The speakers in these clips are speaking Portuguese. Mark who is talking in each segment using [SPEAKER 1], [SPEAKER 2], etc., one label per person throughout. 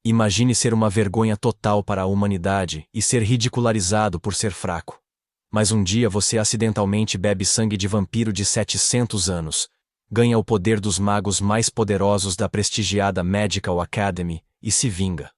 [SPEAKER 1] Imagine ser uma vergonha total para a humanidade e ser ridicularizado por ser fraco. Mas um dia você acidentalmente bebe sangue de vampiro de 700 anos, ganha o poder dos magos mais poderosos da prestigiada Magical Academy e se vinga.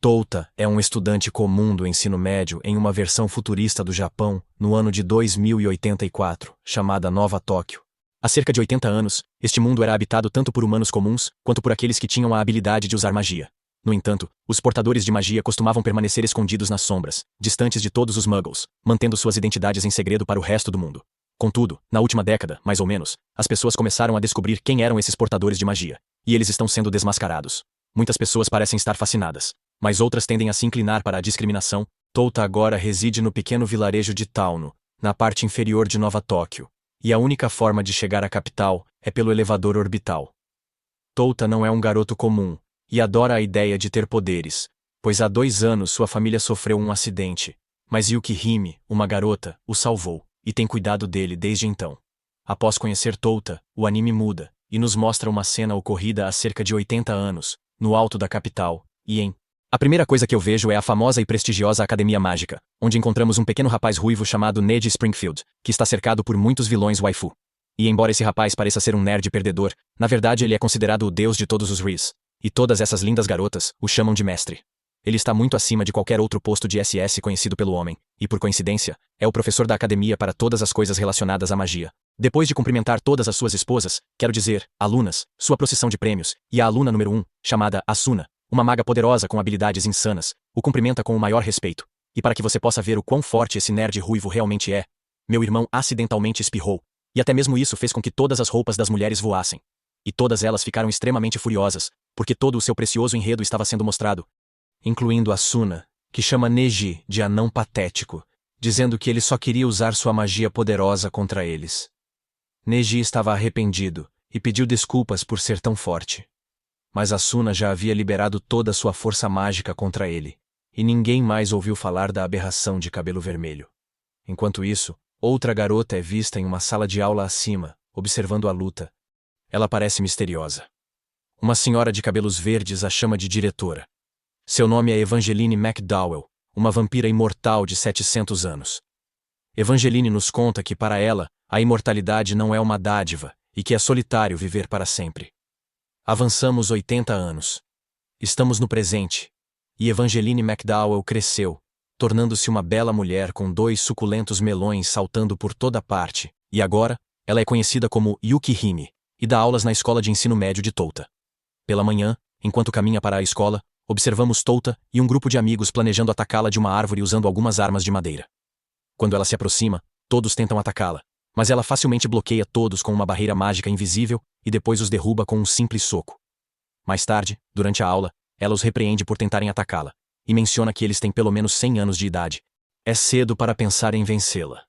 [SPEAKER 1] Touta é um estudante comum do ensino médio em uma versão futurista do Japão, no ano de 2084, chamada Nova Tóquio. Há cerca de 80 anos, este mundo era habitado tanto por humanos comuns, quanto por aqueles que tinham a habilidade de usar magia. No entanto, os portadores de magia costumavam permanecer escondidos nas sombras, distantes de todos os muggles, mantendo suas identidades em segredo para o resto do mundo. Contudo, na última década, mais ou menos, as pessoas começaram a descobrir quem eram esses portadores de magia, e eles estão sendo desmascarados. Muitas pessoas parecem estar fascinadas, mas outras tendem a se inclinar para a discriminação. Touta agora reside no pequeno vilarejo de Tauno, na parte inferior de Nova Tóquio, e a única forma de chegar à capital é pelo elevador orbital. Touta não é um garoto comum, e adora a ideia de ter poderes, pois há 2 anos sua família sofreu um acidente, mas Yukihime, uma garota, o salvou, e tem cuidado dele desde então. Após conhecer Touta, o anime muda, e nos mostra uma cena ocorrida há cerca de 80 anos, no alto da capital, e em... A primeira coisa que eu vejo é a famosa e prestigiosa Academia Mágica, onde encontramos um pequeno rapaz ruivo chamado Neji Springfield, que está cercado por muitos vilões waifu. E embora esse rapaz pareça ser um nerd perdedor, na verdade ele é considerado o deus de todos os Riz. E todas essas lindas garotas o chamam de mestre. Ele está muito acima de qualquer outro posto de SS conhecido pelo homem, e por coincidência, é o professor da academia para todas as coisas relacionadas à magia. Depois de cumprimentar todas as suas esposas, quero dizer, alunas, sua procissão de prêmios, e a aluna número 1, chamada Asuna, uma maga poderosa com habilidades insanas, o cumprimenta com o maior respeito. E para que você possa ver o quão forte esse nerd ruivo realmente é, meu irmão acidentalmente espirrou, e até mesmo isso fez com que todas as roupas das mulheres voassem. E todas elas ficaram extremamente furiosas, porque todo o seu precioso enredo estava sendo mostrado, incluindo Asuna, que chama Neji de anão patético, dizendo que ele só queria usar sua magia poderosa contra eles. Neji estava arrependido e pediu desculpas por ser tão forte. Mas Asuna já havia liberado toda a sua força mágica contra ele, e ninguém mais ouviu falar da aberração de cabelo vermelho. Enquanto isso, outra garota é vista em uma sala de aula acima, observando a luta. Ela parece misteriosa. Uma senhora de cabelos verdes a chama de diretora. Seu nome é Evangeline McDowell, uma vampira imortal de 700 anos. Evangeline nos conta que para ela, a imortalidade não é uma dádiva, e que é solitário viver para sempre. Avançamos 80 anos. Estamos no presente. E Evangeline McDowell cresceu, tornando-se uma bela mulher com 2 suculentos melões saltando por toda parte, e agora, ela é conhecida como Yukihime, e dá aulas na escola de ensino médio de Touta. Pela manhã, enquanto caminha para a escola, observamos Touta e um grupo de amigos planejando atacá-la de uma árvore usando algumas armas de madeira. Quando ela se aproxima, todos tentam atacá-la, mas ela facilmente bloqueia todos com uma barreira mágica invisível e depois os derruba com um simples soco. Mais tarde, durante a aula, ela os repreende por tentarem atacá-la, e menciona que eles têm pelo menos 100 anos de idade. É cedo para pensar em vencê-la.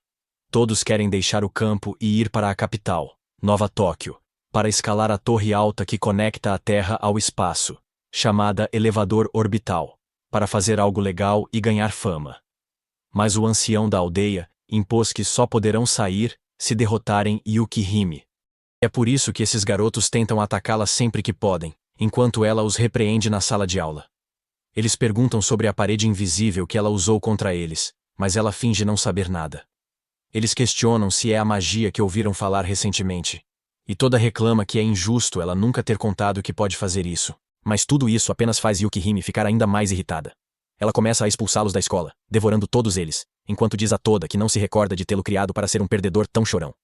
[SPEAKER 1] Todos querem deixar o campo e ir para a capital, Nova Tóquio, para escalar a torre alta que conecta a Terra ao espaço, chamada elevador orbital, para fazer algo legal e ganhar fama. Mas o ancião da aldeia impôs que só poderão sair se derrotarem Yukihime. É por isso que esses garotos tentam atacá-la sempre que podem, enquanto ela os repreende na sala de aula. Eles perguntam sobre a parede invisível que ela usou contra eles, mas ela finge não saber nada. Eles questionam se é a magia que ouviram falar recentemente. E toda reclama que é injusto ela nunca ter contado que pode fazer isso. Mas tudo isso apenas faz Yukihime ficar ainda mais irritada. Ela começa a expulsá-los da escola, devorando todos eles, enquanto diz a Toda que não se recorda de tê-lo criado para ser um perdedor tão chorão.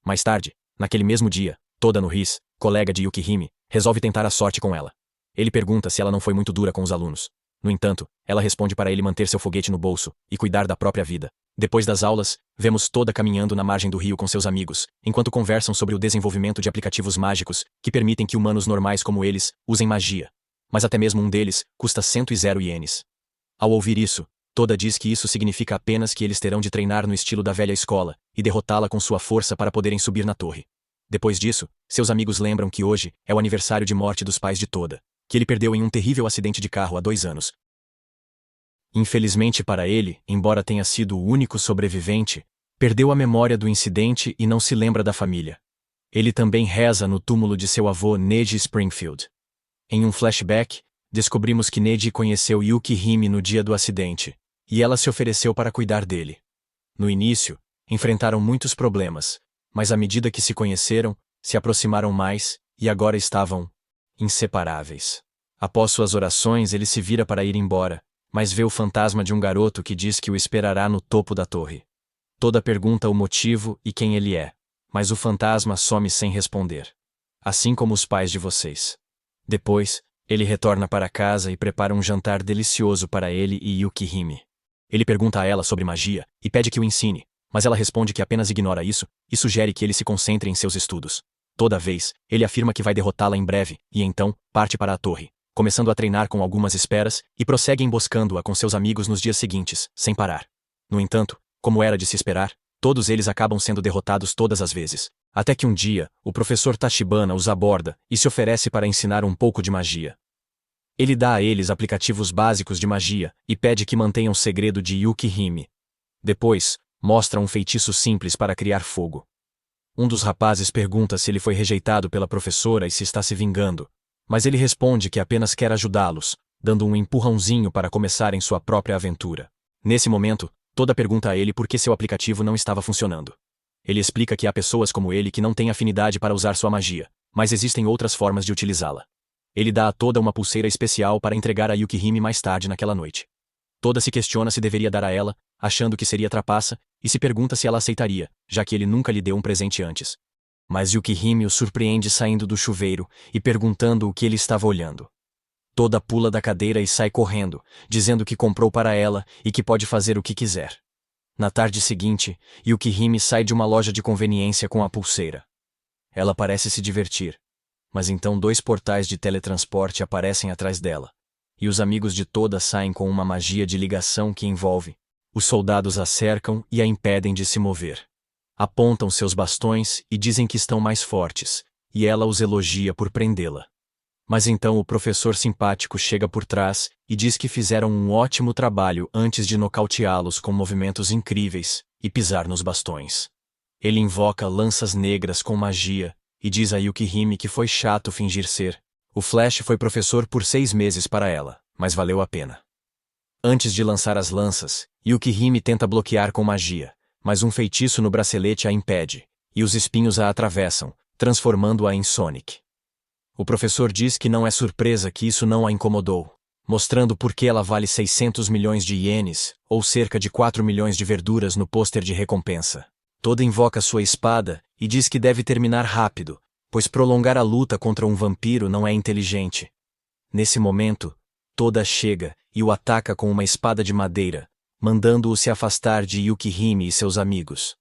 [SPEAKER 1] Mais tarde, naquele mesmo dia, Toda no Riz, colega de Yukihime, resolve tentar a sorte com ela. Ele pergunta se ela não foi muito dura com os alunos. No entanto, ela responde para ele manter seu foguete no bolso e cuidar da própria vida. Depois das aulas, vemos Toda caminhando na margem do rio com seus amigos, enquanto conversam sobre o desenvolvimento de aplicativos mágicos que permitem que humanos normais como eles usem magia. Mas até mesmo um deles custa 100 ienes. Ao ouvir isso, Toda diz que isso significa apenas que eles terão de treinar no estilo da velha escola e derrotá-la com sua força para poderem subir na torre. Depois disso, seus amigos lembram que hoje é o aniversário de morte dos pais de Toda, que ele perdeu em um terrível acidente de carro há 2 anos. Infelizmente para ele, embora tenha sido o único sobrevivente, perdeu a memória do incidente e não se lembra da família. Ele também reza no túmulo de seu avô Neji Springfield. Em um flashback, Descobrimos que Neji conheceu Yukihime no dia do acidente, e ela se ofereceu para cuidar dele. No início, enfrentaram muitos problemas, mas à medida que se conheceram, se aproximaram mais, e agora estavam inseparáveis. Após suas orações, ele se vira para ir embora, mas vê o fantasma de um garoto que diz que o esperará no topo da torre. Toda pergunta o motivo e quem ele é, mas o fantasma some sem responder. Assim como os pais de vocês. Depois, ele retorna para casa e prepara um jantar delicioso para ele e Yukihime. Ele pergunta a ela sobre magia e pede que o ensine, mas ela responde que apenas ignora isso e sugere que ele se concentre em seus estudos. Toda vez, ele afirma que vai derrotá-la em breve e então parte para a torre, começando a treinar com algumas esperas e prossegue emboscando-a com seus amigos nos dias seguintes, sem parar. No entanto, como era de se esperar, todos eles acabam sendo derrotados todas as vezes, até que um dia, o professor Tachibana os aborda e se oferece para ensinar um pouco de magia. Ele dá a eles aplicativos básicos de magia e pede que mantenham segredo de Yukihime. Depois, mostra um feitiço simples para criar fogo. Um dos rapazes pergunta se ele foi rejeitado pela professora e se está se vingando, mas ele responde que apenas quer ajudá-los, dando um empurrãozinho para começarem sua própria aventura. Nesse momento, Toda pergunta a ele por que seu aplicativo não estava funcionando. Ele explica que há pessoas como ele que não têm afinidade para usar sua magia, mas existem outras formas de utilizá-la. Ele dá a Toda uma pulseira especial para entregar a Yukihime mais tarde naquela noite. Toda se questiona se deveria dar a ela, achando que seria trapaça, e se pergunta se ela aceitaria, já que ele nunca lhe deu um presente antes. Mas Yukihime o surpreende saindo do chuveiro e perguntando o que ele estava olhando. Toda pula da cadeira e sai correndo, dizendo que comprou para ela e que pode fazer o que quiser. Na tarde seguinte, Yukihime sai de uma loja de conveniência com a pulseira. Ela parece se divertir. Mas então 2 portais de teletransporte aparecem atrás dela. E os amigos de Toda saem com uma magia de ligação que envolve. Os soldados a cercam e a impedem de se mover. Apontam seus bastões e dizem que estão mais fortes, e ela os elogia por prendê-la. Mas então o professor simpático chega por trás e diz que fizeram um ótimo trabalho antes de nocauteá-los com movimentos incríveis e pisar nos bastões. Ele invoca lanças negras com magia e diz a Yukihime que foi chato fingir ser. O Flash foi professor por 6 meses para ela, mas valeu a pena. Antes de lançar as lanças, Yukihime tenta bloquear com magia, mas um feitiço no bracelete a impede, e os espinhos a atravessam, transformando-a em Sonic. O professor diz que não é surpresa que isso não a incomodou, mostrando por que ela vale 600 milhões de ienes, ou cerca de 4 milhões de verduras no pôster de recompensa. Toda invoca sua espada e diz que deve terminar rápido, pois prolongar a luta contra um vampiro não é inteligente. Nesse momento, Toda chega e o ataca com uma espada de madeira, mandando-o se afastar de Yukihime e seus amigos.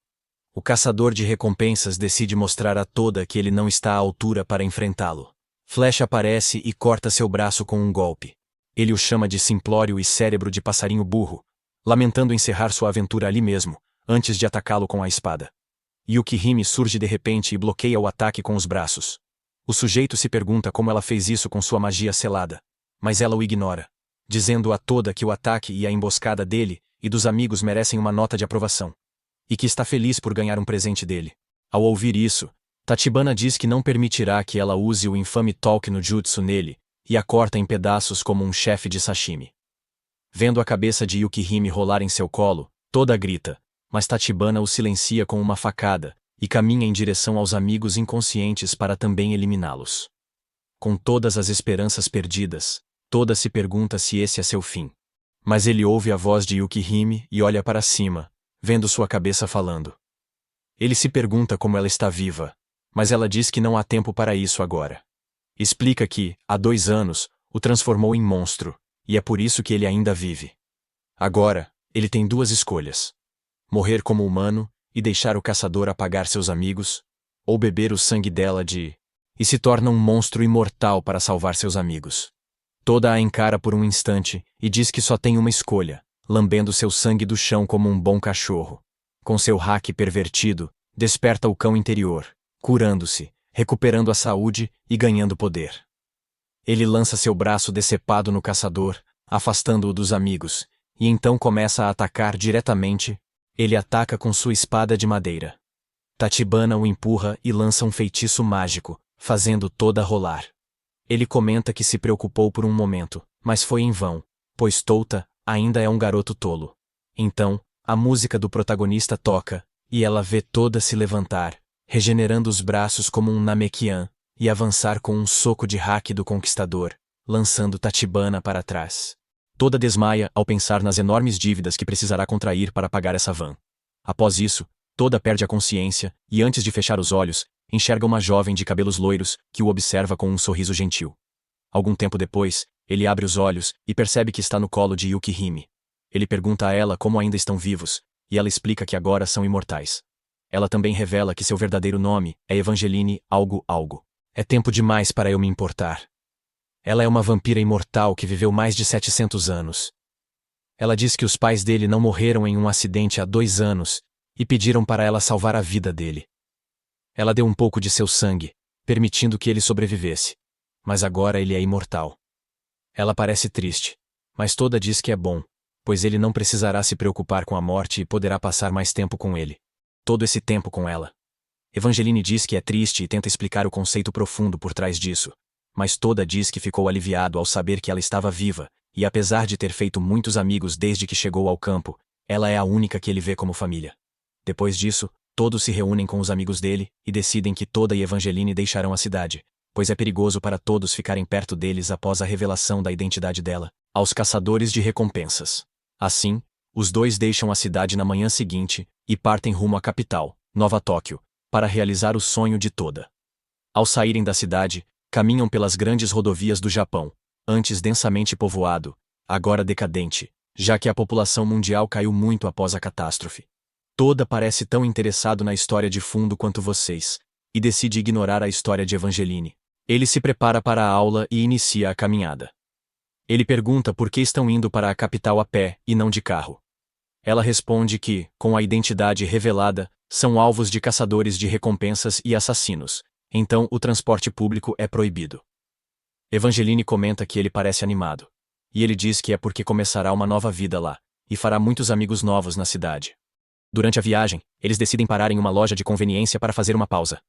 [SPEAKER 1] O caçador de recompensas decide mostrar a Toda que ele não está à altura para enfrentá-lo. Flash aparece e corta seu braço com um golpe. Ele o chama de simplório e cérebro de passarinho burro, lamentando encerrar sua aventura ali mesmo, antes de atacá-lo com a espada. Yukihime surge de repente e bloqueia o ataque com os braços. O sujeito se pergunta como ela fez isso com sua magia selada, mas ela o ignora, dizendo a Toda que o ataque e a emboscada dele e dos amigos merecem uma nota de aprovação, e que está feliz por ganhar um presente dele. Ao ouvir isso, Tachibana diz que não permitirá que ela use o infame Talk no Jutsu nele, e a corta em pedaços como um chefe de sashimi. Vendo a cabeça de Yukihime rolar em seu colo, Toda grita, mas Tachibana o silencia com uma facada, e caminha em direção aos amigos inconscientes para também eliminá-los. Com todas as esperanças perdidas, Toda se pergunta se esse é seu fim. Mas ele ouve a voz de Yukihime e olha para cima, vendo sua cabeça falando. Ele se pergunta como ela está viva, mas ela diz que não há tempo para isso agora. Explica que, há 2 anos, o transformou em monstro, e é por isso que ele ainda vive. Agora, ele tem 2 escolhas. Morrer como humano e deixar o caçador apagar seus amigos, ou beber o sangue dela e se torna um monstro imortal para salvar seus amigos. Toda a encara por um instante e diz que só tem uma escolha, lambendo seu sangue do chão como um bom cachorro. Com seu hack pervertido, desperta o cão interior, curando-se, recuperando a saúde e ganhando poder. Ele lança seu braço decepado no caçador, afastando-o dos amigos, e então começa a atacar diretamente. Ele ataca com sua espada de madeira. Tachibana o empurra e lança um feitiço mágico, fazendo Toda rolar. Ele comenta que se preocupou por um momento, mas foi em vão, pois Tota ainda é um garoto tolo. Então, a música do protagonista toca, e ela vê Toda se levantar, regenerando os braços como um Namekian, e avançar com um soco de hack do conquistador, lançando Tachibana para trás. Toda desmaia ao pensar nas enormes dívidas que precisará contrair para pagar essa van. Após isso, Toda perde a consciência, e antes de fechar os olhos, enxerga uma jovem de cabelos loiros, que o observa com um sorriso gentil. Algum tempo depois, ele abre os olhos, e percebe que está no colo de Yukihime. Ele pergunta a ela como ainda estão vivos, e ela explica que agora são imortais. Ela também revela que seu verdadeiro nome é Evangeline algo. É tempo demais para eu me importar. Ela é uma vampira imortal que viveu mais de 700 anos. Ela diz que os pais dele não morreram em um acidente há 2 anos, e pediram para ela salvar a vida dele. Ela deu um pouco de seu sangue, permitindo que ele sobrevivesse. Mas agora ele é imortal. Ela parece triste, mas Toda diz que é bom, pois ele não precisará se preocupar com a morte e poderá passar mais tempo com ele. Todo esse tempo com ela. Evangeline diz que é triste e tenta explicar o conceito profundo por trás disso, mas Toda diz que ficou aliviado ao saber que ela estava viva, e apesar de ter feito muitos amigos desde que chegou ao campo, ela é a única que ele vê como família. Depois disso, todos se reúnem com os amigos dele e decidem que Toda e Evangeline deixarão a cidade, pois é perigoso para todos ficarem perto deles após a revelação da identidade dela, aos caçadores de recompensas. Assim, os dois deixam a cidade na manhã seguinte e partem rumo à capital, Nova Tóquio, para realizar o sonho de Toda. Ao saírem da cidade, caminham pelas grandes rodovias do Japão, antes densamente povoado, agora decadente, já que a população mundial caiu muito após a catástrofe. Toda parece tão interessado na história de fundo quanto vocês, e decide ignorar a história de Evangeline. Ele se prepara para a aula e inicia a caminhada. Ele pergunta por que estão indo para a capital a pé e não de carro. Ela responde que, com a identidade revelada, são alvos de caçadores de recompensas e assassinos, então o transporte público é proibido. Evangeline comenta que ele parece animado, e ele diz que é porque começará uma nova vida lá, e fará muitos amigos novos na cidade. Durante a viagem, eles decidem parar em uma loja de conveniência para fazer uma pausa.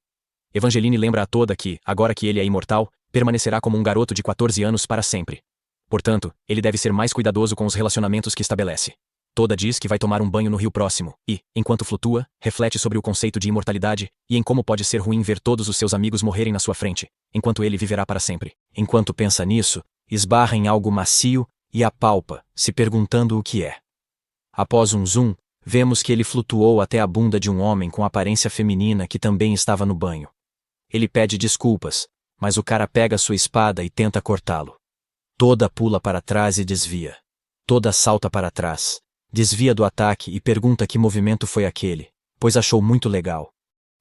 [SPEAKER 1] Evangeline lembra a Toda que, agora que ele é imortal, permanecerá como um garoto de 14 anos para sempre. Portanto, ele deve ser mais cuidadoso com os relacionamentos que estabelece. Toda diz que vai tomar um banho no rio próximo e, enquanto flutua, reflete sobre o conceito de imortalidade e em como pode ser ruim ver todos os seus amigos morrerem na sua frente, enquanto ele viverá para sempre. Enquanto pensa nisso, esbarra em algo macio e apalpa, se perguntando o que é. Após um zoom, vemos que ele flutuou até a bunda de um homem com aparência feminina que também estava no banho. Ele pede desculpas, mas o cara pega sua espada e tenta cortá-lo. Toda pula para trás e desvia. Toda salta para trás, desvia do ataque e pergunta que movimento foi aquele, pois achou muito legal.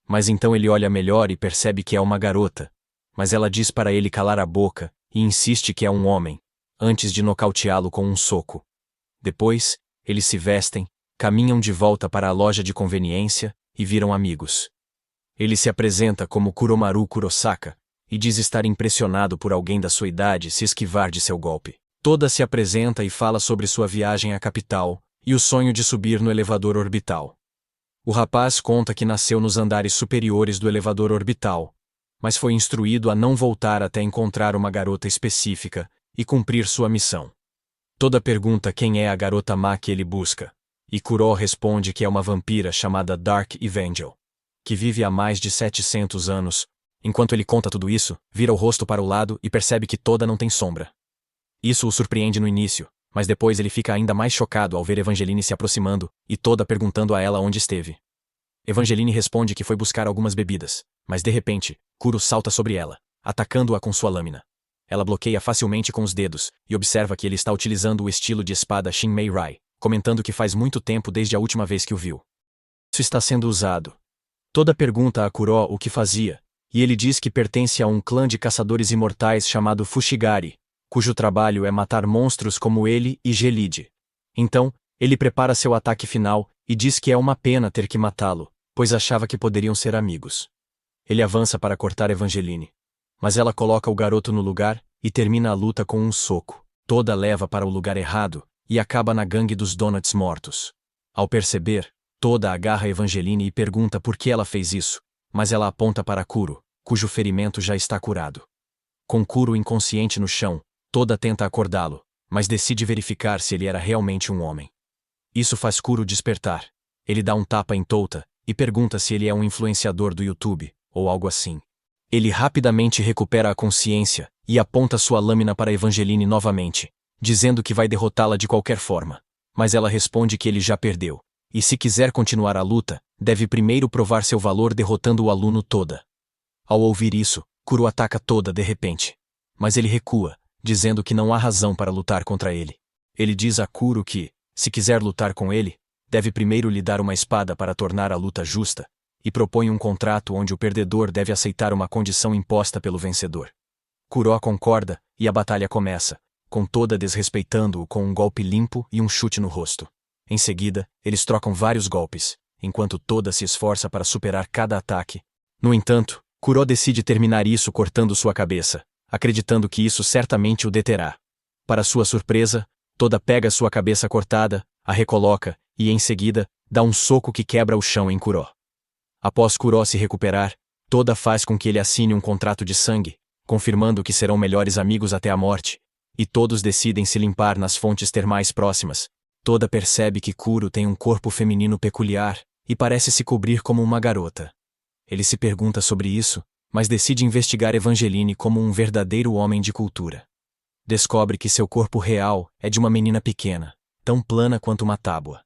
[SPEAKER 1] Mas então ele olha melhor e percebe que é uma garota, mas ela diz para ele calar a boca e insiste que é um homem, antes de nocauteá-lo com um soco. Depois, eles se vestem, caminham de volta para a loja de conveniência e viram amigos. Ele se apresenta como Kuromaru Kurosaka e diz estar impressionado por alguém da sua idade se esquivar de seu golpe. Toda se apresenta e fala sobre sua viagem à capital e o sonho de subir no elevador orbital. O rapaz conta que nasceu nos andares superiores do elevador orbital, mas foi instruído a não voltar até encontrar uma garota específica e cumprir sua missão. Toda pergunta quem é a garota má que ele busca, e Kuro responde que é uma vampira chamada Dark Evangel, que vive há mais de 700 anos. Enquanto ele conta tudo isso, vira o rosto para o lado e percebe que Toda não tem sombra. Isso o surpreende no início, mas depois ele fica ainda mais chocado ao ver Evangeline se aproximando e Toda perguntando a ela onde esteve. Evangeline responde que foi buscar algumas bebidas, mas de repente, Kuro salta sobre ela, atacando-a com sua lâmina. Ela bloqueia facilmente com os dedos e observa que ele está utilizando o estilo de espada Shinmei Rai, comentando que faz muito tempo desde a última vez que o viu. Isso está sendo usado. Toda pergunta a Kuro o que fazia, e ele diz que pertence a um clã de caçadores imortais chamado Fushigari, cujo trabalho é matar monstros como ele e Gelide. Então, ele prepara seu ataque final e diz que é uma pena ter que matá-lo, pois achava que poderiam ser amigos. Ele avança para cortar Evangeline, mas ela coloca o garoto no lugar e termina a luta com um soco. Toda leva para o lugar errado e acaba na gangue dos Donuts mortos. Ao perceber, Toda agarra Evangeline e pergunta por que ela fez isso, mas ela aponta para Kuro, cujo ferimento já está curado. Com Kuro inconsciente no chão, Toda tenta acordá-lo, mas decide verificar se ele era realmente um homem. Isso faz Kuro despertar. Ele dá um tapa em Touta e pergunta se ele é um influenciador do YouTube, ou algo assim. Ele rapidamente recupera a consciência e aponta sua lâmina para Evangeline novamente, dizendo que vai derrotá-la de qualquer forma. Mas ela responde que ele já perdeu, e se quiser continuar a luta, deve primeiro provar seu valor derrotando o aluno Toda. Ao ouvir isso, Kuro ataca Toda de repente. Mas ele recua, dizendo que não há razão para lutar contra ele. Ele diz a Kuro que, se quiser lutar com ele, deve primeiro lhe dar uma espada para tornar a luta justa, e propõe um contrato onde o perdedor deve aceitar uma condição imposta pelo vencedor. Kuro concorda, e a batalha começa, com Toda desrespeitando-o com um golpe limpo e um chute no rosto. Em seguida, eles trocam vários golpes, enquanto Toda se esforça para superar cada ataque. No entanto, Kuro decide terminar isso cortando sua cabeça, acreditando que isso certamente o deterá. Para sua surpresa, Toda pega sua cabeça cortada, a recoloca, e em seguida, dá um soco que quebra o chão em Kuro. Após Kuro se recuperar, Toda faz com que ele assine um contrato de sangue, confirmando que serão melhores amigos até a morte, e todos decidem se limpar nas fontes termais próximas. Toda percebe que Kuro tem um corpo feminino peculiar, e parece se cobrir como uma garota. Ele se pergunta sobre isso, mas decide investigar Evangeline como um verdadeiro homem de cultura. Descobre que seu corpo real é de uma menina pequena, tão plana quanto uma tábua.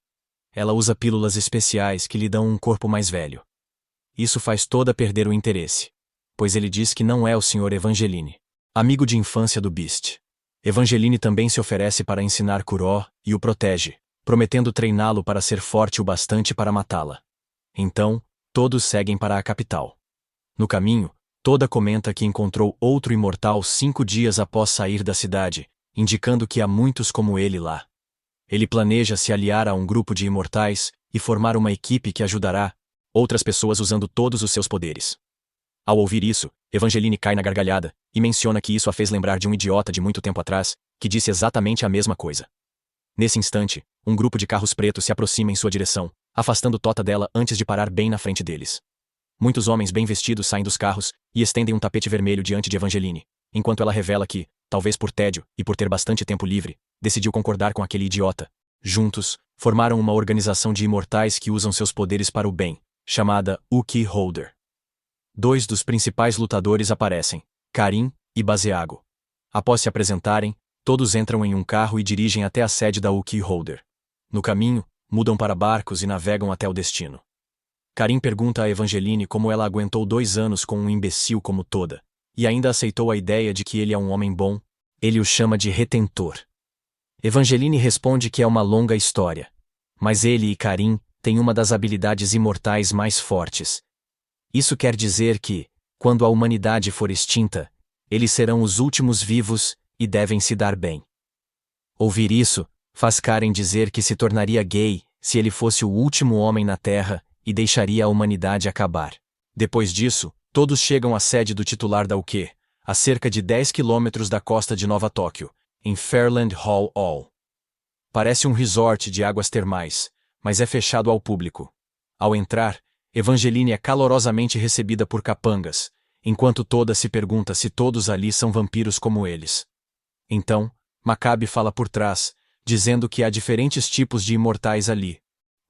[SPEAKER 1] Ela usa pílulas especiais que lhe dão um corpo mais velho. Isso faz Toda perder o interesse, pois ele diz que não é o Sr. Evangeline, amigo de infância do Beast. Evangeline também se oferece para ensinar Kuro e o protege, prometendo treiná-lo para ser forte o bastante para matá-la. Então, todos seguem para a capital. No caminho, Toda comenta que encontrou outro imortal 5 dias após sair da cidade, indicando que há muitos como ele lá. Ele planeja se aliar a um grupo de imortais e formar uma equipe que ajudará outras pessoas usando todos os seus poderes. Ao ouvir isso, Evangeline cai na gargalhada e menciona que isso a fez lembrar de um idiota de muito tempo atrás, que disse exatamente a mesma coisa. Nesse instante, um grupo de carros pretos se aproxima em sua direção, afastando Tota dela antes de parar bem na frente deles. Muitos homens bem vestidos saem dos carros e estendem um tapete vermelho diante de Evangeline, enquanto ela revela que, talvez por tédio e por ter bastante tempo livre, decidiu concordar com aquele idiota. Juntos, formaram uma organização de imortais que usam seus poderes para o bem, chamada Uki Holder. 2 dos principais lutadores aparecem, Karin e Baseago. Após se apresentarem, todos entram em um carro e dirigem até a sede da Uki Holder. No caminho, mudam para barcos e navegam até o destino. Karin pergunta a Evangeline como ela aguentou 2 anos com um imbecil como Toda, e ainda aceitou a ideia de que ele é um homem bom. Ele o chama de Retentor. Evangeline responde que é uma longa história, mas ele e Karin têm uma das habilidades imortais mais fortes. Isso quer dizer que, quando a humanidade for extinta, eles serão os últimos vivos e devem se dar bem. Ouvir isso faz Karen dizer que se tornaria gay se ele fosse o último homem na Terra e deixaria a humanidade acabar. Depois disso, todos chegam à sede do titular da UQ, a cerca de 10 quilômetros da costa de Nova Tóquio, em Fairland Hall. Parece um resort de águas termais, mas é fechado ao público. Ao entrar, Evangeline é calorosamente recebida por capangas, enquanto Toda se pergunta se todos ali são vampiros como eles. Então, Makabe fala por trás, dizendo que há diferentes tipos de imortais ali.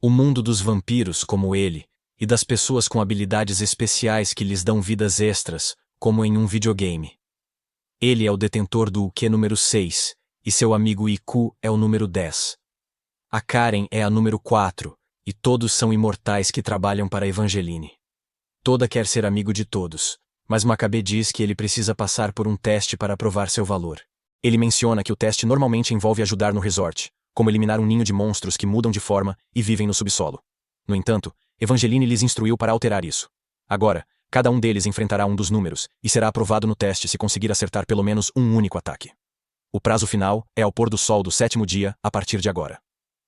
[SPEAKER 1] O mundo dos vampiros como ele, e das pessoas com habilidades especiais que lhes dão vidas extras, como em um videogame. Ele é o detentor do Uke número 6, e seu amigo Iku é o número 10. A Karen é a número 4, e todos são imortais que trabalham para Evangeline. Toda quer ser amigo de todos, mas Makabe diz que ele precisa passar por um teste para provar seu valor. Ele menciona que o teste normalmente envolve ajudar no resort, como eliminar um ninho de monstros que mudam de forma e vivem no subsolo. No entanto, Evangeline lhes instruiu para alterar isso. Agora, cada um deles enfrentará um dos números e será aprovado no teste se conseguir acertar pelo menos um único ataque. O prazo final é ao pôr do sol do 7º dia, a partir de agora.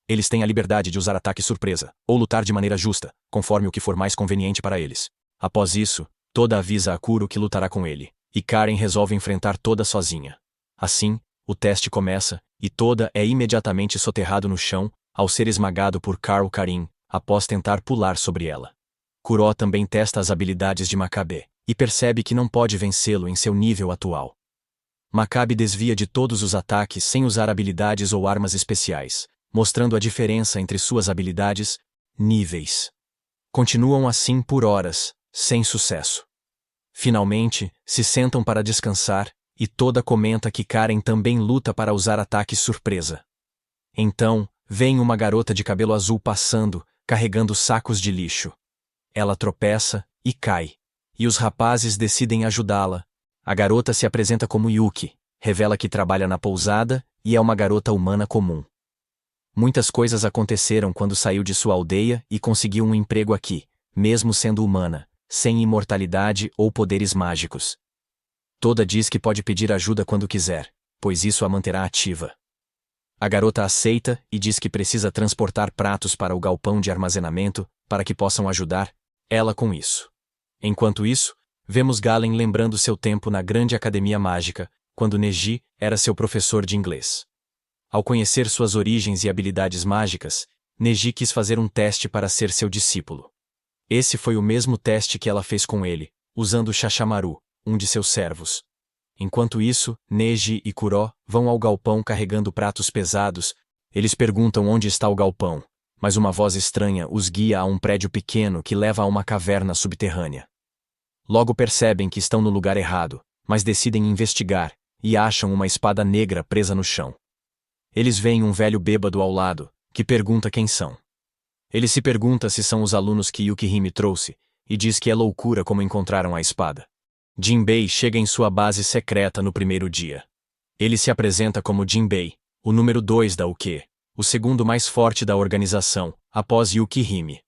[SPEAKER 1] Eles têm a liberdade de usar ataque surpresa, ou lutar de maneira justa, conforme o que for mais conveniente para eles. Após isso, Toda avisa a Kuro que lutará com ele, e Karen resolve enfrentar Toda sozinha. Assim, o teste começa, e Toda é imediatamente soterrado no chão, ao ser esmagado por Karin, após tentar pular sobre ela. Kuro também testa as habilidades de Makabe, e percebe que não pode vencê-lo em seu nível atual. Maccabi desvia de todos os ataques sem usar habilidades ou armas especiais, mostrando a diferença entre suas habilidades, níveis. Continuam assim por horas, sem sucesso. Finalmente, se sentam para descansar, e toda comenta que Karen também luta para usar ataques surpresa. Então, vem uma garota de cabelo azul passando, carregando sacos de lixo. Ela tropeça e cai. E os rapazes decidem ajudá-la. A garota se apresenta como Yuki, revela que trabalha na pousada e é uma garota humana comum. Muitas coisas aconteceram quando saiu de sua aldeia e conseguiu um emprego aqui, mesmo sendo humana, sem imortalidade ou poderes mágicos. Toda diz que pode pedir ajuda quando quiser, pois isso a manterá ativa. A garota aceita e diz que precisa transportar pratos para o galpão de armazenamento para que possam ajudar ela com isso. Enquanto isso, vemos Galen lembrando seu tempo na grande academia mágica, quando Neji era seu professor de inglês. Ao conhecer suas origens e habilidades mágicas, Neji quis fazer um teste para ser seu discípulo. Esse foi o mesmo teste que ela fez com ele, usando Shashamaru, um de seus servos. Enquanto isso, Neji e Kuro vão ao galpão carregando pratos pesados. Eles perguntam onde está o galpão, mas uma voz estranha os guia a um prédio pequeno que leva a uma caverna subterrânea. Logo percebem que estão no lugar errado, mas decidem investigar, e acham uma espada negra presa no chão. Eles veem um velho bêbado ao lado, que pergunta quem são. Ele se pergunta se são os alunos que Yukihime trouxe, e diz que é loucura como encontraram a espada. Jinbei chega em sua base secreta no primeiro dia. Ele se apresenta como Jinbei, o número 2 da Uke, o segundo mais forte da organização, após Yukihime.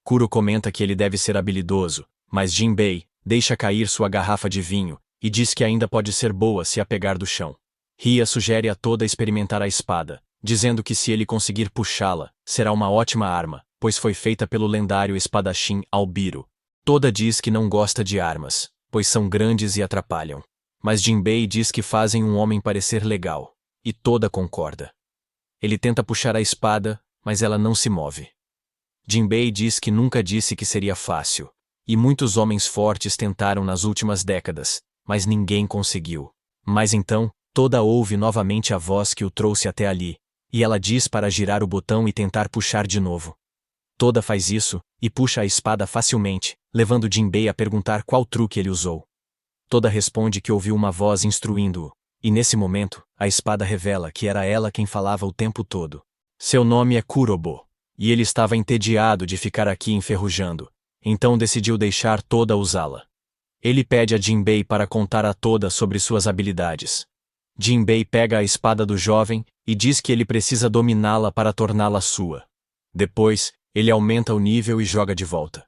[SPEAKER 1] Kuro comenta que ele deve ser habilidoso, mas Jinbei deixa cair sua garrafa de vinho, e diz que ainda pode ser boa se a pegar do chão. Ria sugere a Toda experimentar a espada, dizendo que se ele conseguir puxá-la, será uma ótima arma, pois foi feita pelo lendário espadachim Albiro. Toda diz que não gosta de armas, pois são grandes e atrapalham. Mas Jinbei diz que fazem um homem parecer legal, e Toda concorda. Ele tenta puxar a espada, mas ela não se move. Jinbei diz que nunca disse que seria fácil, e muitos homens fortes tentaram nas últimas décadas, mas ninguém conseguiu. Mas então, Toda ouve novamente a voz que o trouxe até ali, e ela diz para girar o botão e tentar puxar de novo. Toda faz isso, e puxa a espada facilmente, levando Jinbei a perguntar qual truque ele usou. Toda responde que ouviu uma voz instruindo-o, e nesse momento, a espada revela que era ela quem falava o tempo todo. Seu nome é Kurobo, e ele estava entediado de ficar aqui enferrujando, então decidiu deixar Toda usá-la. Ele pede a Jinbei para contar a Toda sobre suas habilidades. Jinbei pega a espada do jovem e diz que ele precisa dominá-la para torná-la sua. Depois, ele aumenta o nível e joga de volta.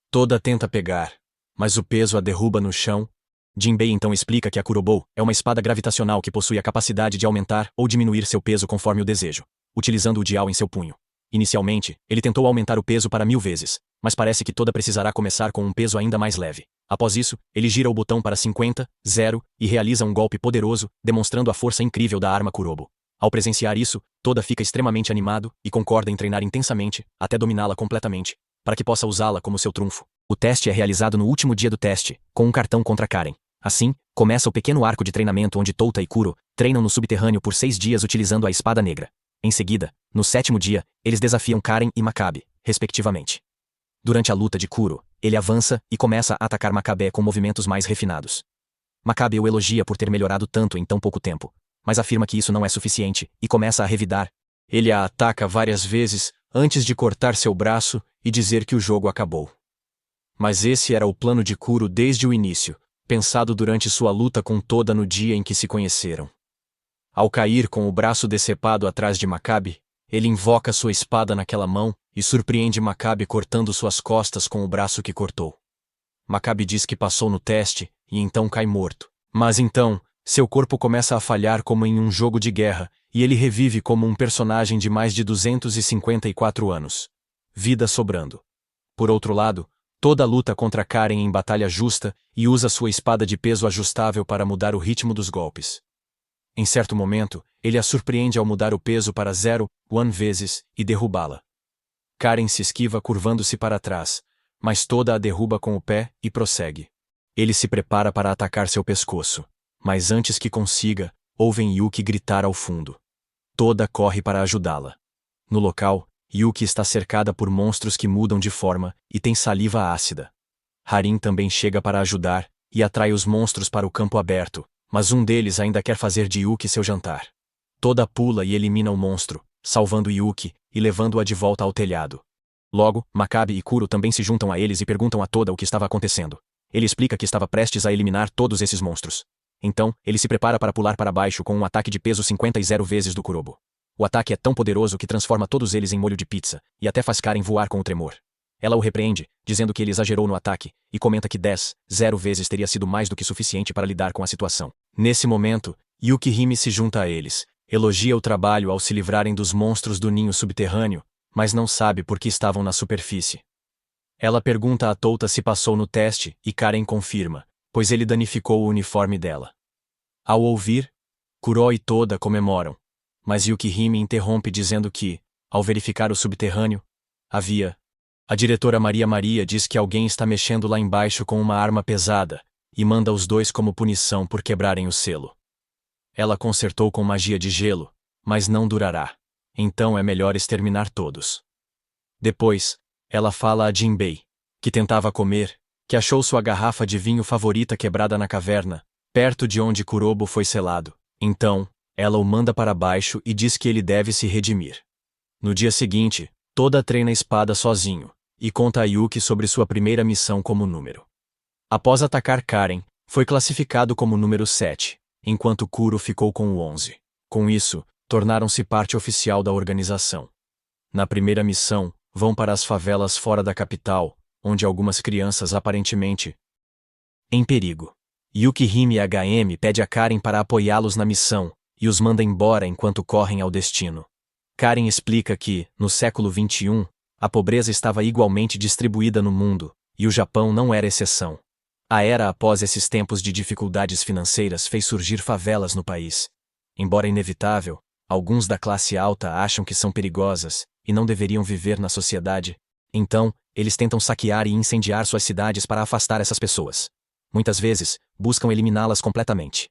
[SPEAKER 1] Toda tenta pegar, mas o peso a derruba no chão. Jinbei então explica que a Kurobo é uma espada gravitacional que possui a capacidade de aumentar ou diminuir seu peso conforme o desejo, utilizando o dial em seu punho. Inicialmente, ele tentou aumentar o peso para 1000 vezes, mas parece que Toda precisará começar com um peso ainda mais leve. Após isso, ele gira o botão para 50, 0, e realiza um golpe poderoso, demonstrando a força incrível da arma Kurobo. Ao presenciar isso, Toda fica extremamente animado e concorda em treinar intensamente, até dominá-la completamente, para que possa usá-la como seu trunfo. O teste é realizado no último dia do teste, com um cartão contra Karen. Assim, começa o pequeno arco de treinamento onde Toda e Kuro treinam no subterrâneo por 6 dias utilizando a espada negra. Em seguida, no 7º dia, eles desafiam Karen e Maccabi, respectivamente. Durante a luta de Kuro, ele avança e começa a atacar Maccabi com movimentos mais refinados. Maccabi o elogia por ter melhorado tanto em tão pouco tempo, mas afirma que isso não é suficiente e começa a revidar. Ele a ataca várias vezes antes de cortar seu braço e dizer que o jogo acabou. Mas esse era o plano de Kuro desde o início, pensado durante sua luta com Toda no dia em que se conheceram. Ao cair com o braço decepado atrás de Maccabi, ele invoca sua espada naquela mão e surpreende Maccabi cortando suas costas com o braço que cortou. Maccabi diz que passou no teste e então cai morto. Mas então, seu corpo começa a falhar como em um jogo de guerra e ele revive como um personagem de mais de 254 anos. Vida sobrando. Por outro lado, Toda luta contra Karen em batalha justa e usa sua espada de peso ajustável para mudar o ritmo dos golpes. Em certo momento, ele a surpreende ao mudar o peso para 0,1 vezes e derrubá-la. Karen se esquiva curvando-se para trás, mas Toda a derruba com o pé e prossegue. Ele se prepara para atacar seu pescoço, Mas antes que consiga, ouvem Yuki gritar ao fundo. Toda corre para ajudá-la. No local, Yuki está cercada por monstros que mudam de forma e tem saliva ácida. Harin também chega para ajudar e atrai os monstros para o campo aberto, mas um deles ainda quer fazer de Yuki seu jantar. Toda pula e elimina o monstro, salvando Yuki e levando-a de volta ao telhado. Logo, Makabe e Kuro também se juntam a eles e perguntam a Toda o que estava acontecendo. Ele explica que estava prestes a eliminar todos esses monstros. Então, ele se prepara para pular para baixo com um ataque de peso 50 vezes do Kurobo. O ataque é tão poderoso que transforma todos eles em molho de pizza, e até faz Karen voar com o tremor. Ela o repreende, dizendo que ele exagerou no ataque, e comenta que 10 vezes teria sido mais do que suficiente para lidar com a situação. Nesse momento, Yukihime se junta a eles, elogia o trabalho ao se livrarem dos monstros do ninho subterrâneo, mas não sabe por que estavam na superfície. Ela pergunta a Touta se passou no teste e Karen confirma, pois ele danificou o uniforme dela. Ao ouvir, Kuro e Toda comemoram, mas Yukihime interrompe dizendo que, ao verificar o subterrâneo, havia... A diretora Maria diz que alguém está mexendo lá embaixo com uma arma pesada, e manda os dois como punição por quebrarem o selo. Ela consertou com magia de gelo, mas não durará. Então é melhor exterminar todos. Depois, ela fala a Jinbei, que tentava comer, que achou sua garrafa de vinho favorita quebrada na caverna, perto de onde Kurobo foi selado. Então, ela o manda para baixo e diz que ele deve se redimir. No dia seguinte, Toda treina espada sozinho, e conta a Yuki sobre sua primeira missão como número. Após atacar Karen, foi classificado como número 7, enquanto Kuro ficou com o 11. Com isso, tornaram-se parte oficial da organização. Na primeira missão, vão para as favelas fora da capital, onde algumas crianças aparentemente em perigo. Yukihime HM pede a Karen para apoiá-los na missão, e os manda embora enquanto correm ao destino. Karen explica que, no século XXI, a pobreza estava igualmente distribuída no mundo, e o Japão não era exceção. A era após esses tempos de dificuldades financeiras fez surgir favelas no país. Embora inevitável, alguns da classe alta acham que são perigosas e não deveriam viver na sociedade. Então, eles tentam saquear e incendiar suas cidades para afastar essas pessoas. Muitas vezes, buscam eliminá-las completamente.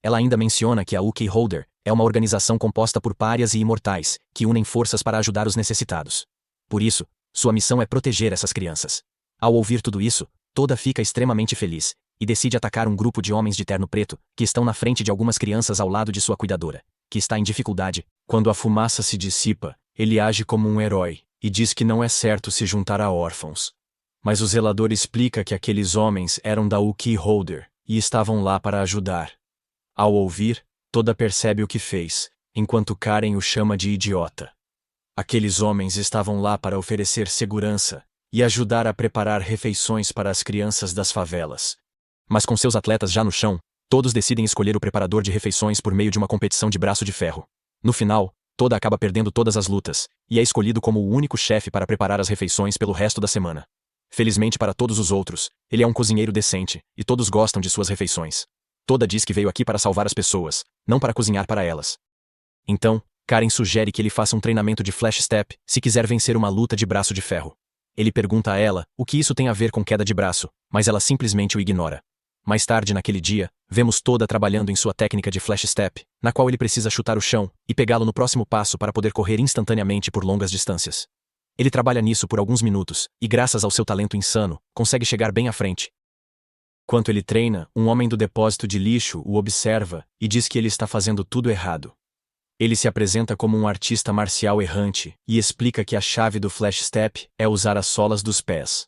[SPEAKER 1] Ela ainda menciona que a UK Holder é uma organização composta por párias e imortais, que unem forças para ajudar os necessitados. Por isso, sua missão é proteger essas crianças. Ao ouvir tudo isso, Toda fica extremamente feliz, e decide atacar um grupo de homens de terno preto, que estão na frente de algumas crianças ao lado de sua cuidadora, que está em dificuldade. Quando a fumaça se dissipa, ele age como um herói, e diz que não é certo se juntar a órfãos. Mas o zelador explica que aqueles homens eram da UK Holder, e estavam lá para ajudar. Ao ouvir, Toda percebe o que fez, enquanto Karen o chama de idiota. Aqueles homens estavam lá para oferecer segurança e ajudar a preparar refeições para as crianças das favelas. Mas com seus atletas já no chão, todos decidem escolher o preparador de refeições por meio de uma competição de braço de ferro. No final, Toda acaba perdendo todas as lutas, e é escolhido como o único chefe para preparar as refeições pelo resto da semana. Felizmente para todos os outros, ele é um cozinheiro decente, e todos gostam de suas refeições. Toda diz que veio aqui para salvar as pessoas, não para cozinhar para elas. Então, Karen sugere que ele faça um treinamento de Flash Step se quiser vencer uma luta de braço de ferro. Ele pergunta a ela o que isso tem a ver com queda de braço, mas ela simplesmente o ignora. Mais tarde naquele dia, vemos Toda trabalhando em sua técnica de Flash Step, na qual ele precisa chutar o chão e pegá-lo no próximo passo para poder correr instantaneamente por longas distâncias. Ele trabalha nisso por alguns minutos, e graças ao seu talento insano, consegue chegar bem à frente. Enquanto ele treina, um homem do depósito de lixo o observa e diz que ele está fazendo tudo errado. Ele se apresenta como um artista marcial errante e explica que a chave do Flash Step é usar as solas dos pés.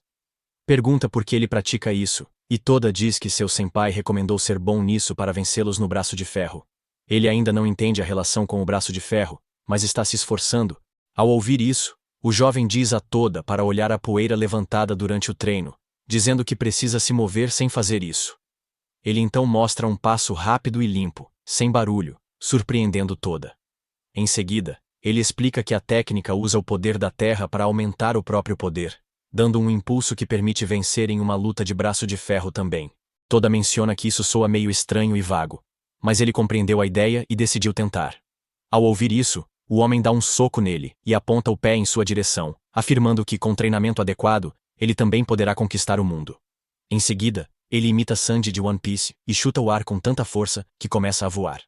[SPEAKER 1] Pergunta por que ele pratica isso, e Toda diz que seu senpai recomendou ser bom nisso para vencê-los no braço de ferro. Ele ainda não entende a relação com o braço de ferro, mas está se esforçando. Ao ouvir isso, o jovem diz a Toda para olhar a poeira levantada durante o treino, dizendo que precisa se mover sem fazer isso. Ele então mostra um passo rápido e limpo, sem barulho, surpreendendo Toda. Em seguida, ele explica que a técnica usa o poder da terra para aumentar o próprio poder, dando um impulso que permite vencer em uma luta de braço de ferro também. Toda menciona que isso soa meio estranho e vago, mas ele compreendeu a ideia e decidiu tentar. Ao ouvir isso, o homem dá um soco nele e aponta o pé em sua direção, afirmando que com treinamento adequado, ele também poderá conquistar o mundo. Em seguida, Ele imita Sanji de One Piece e chuta o ar com tanta força que começa a voar.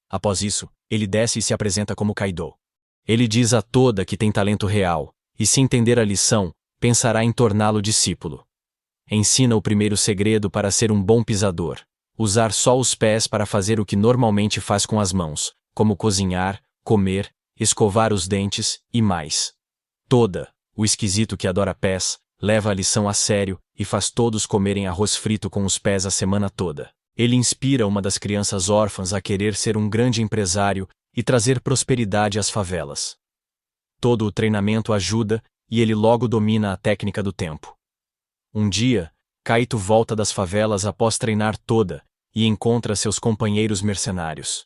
[SPEAKER 1] Após isso, ele desce e se apresenta como Kaido. Ele diz a Toda que tem talento real, e se entender a lição, pensará em torná-lo discípulo. Ensina o primeiro segredo para ser um bom pisador: usar só os pés para fazer o que normalmente faz com as mãos, como cozinhar, comer, escovar os dentes e mais. Toda, o esquisito que adora pés, leva a lição a sério e faz todos comerem arroz frito com os pés a semana toda. Ele inspira uma das crianças órfãs a querer ser um grande empresário e trazer prosperidade às favelas. Todo o treinamento ajuda e ele logo domina a técnica do tempo. Um dia, Kaito volta das favelas após treinar Toda e encontra seus companheiros mercenários.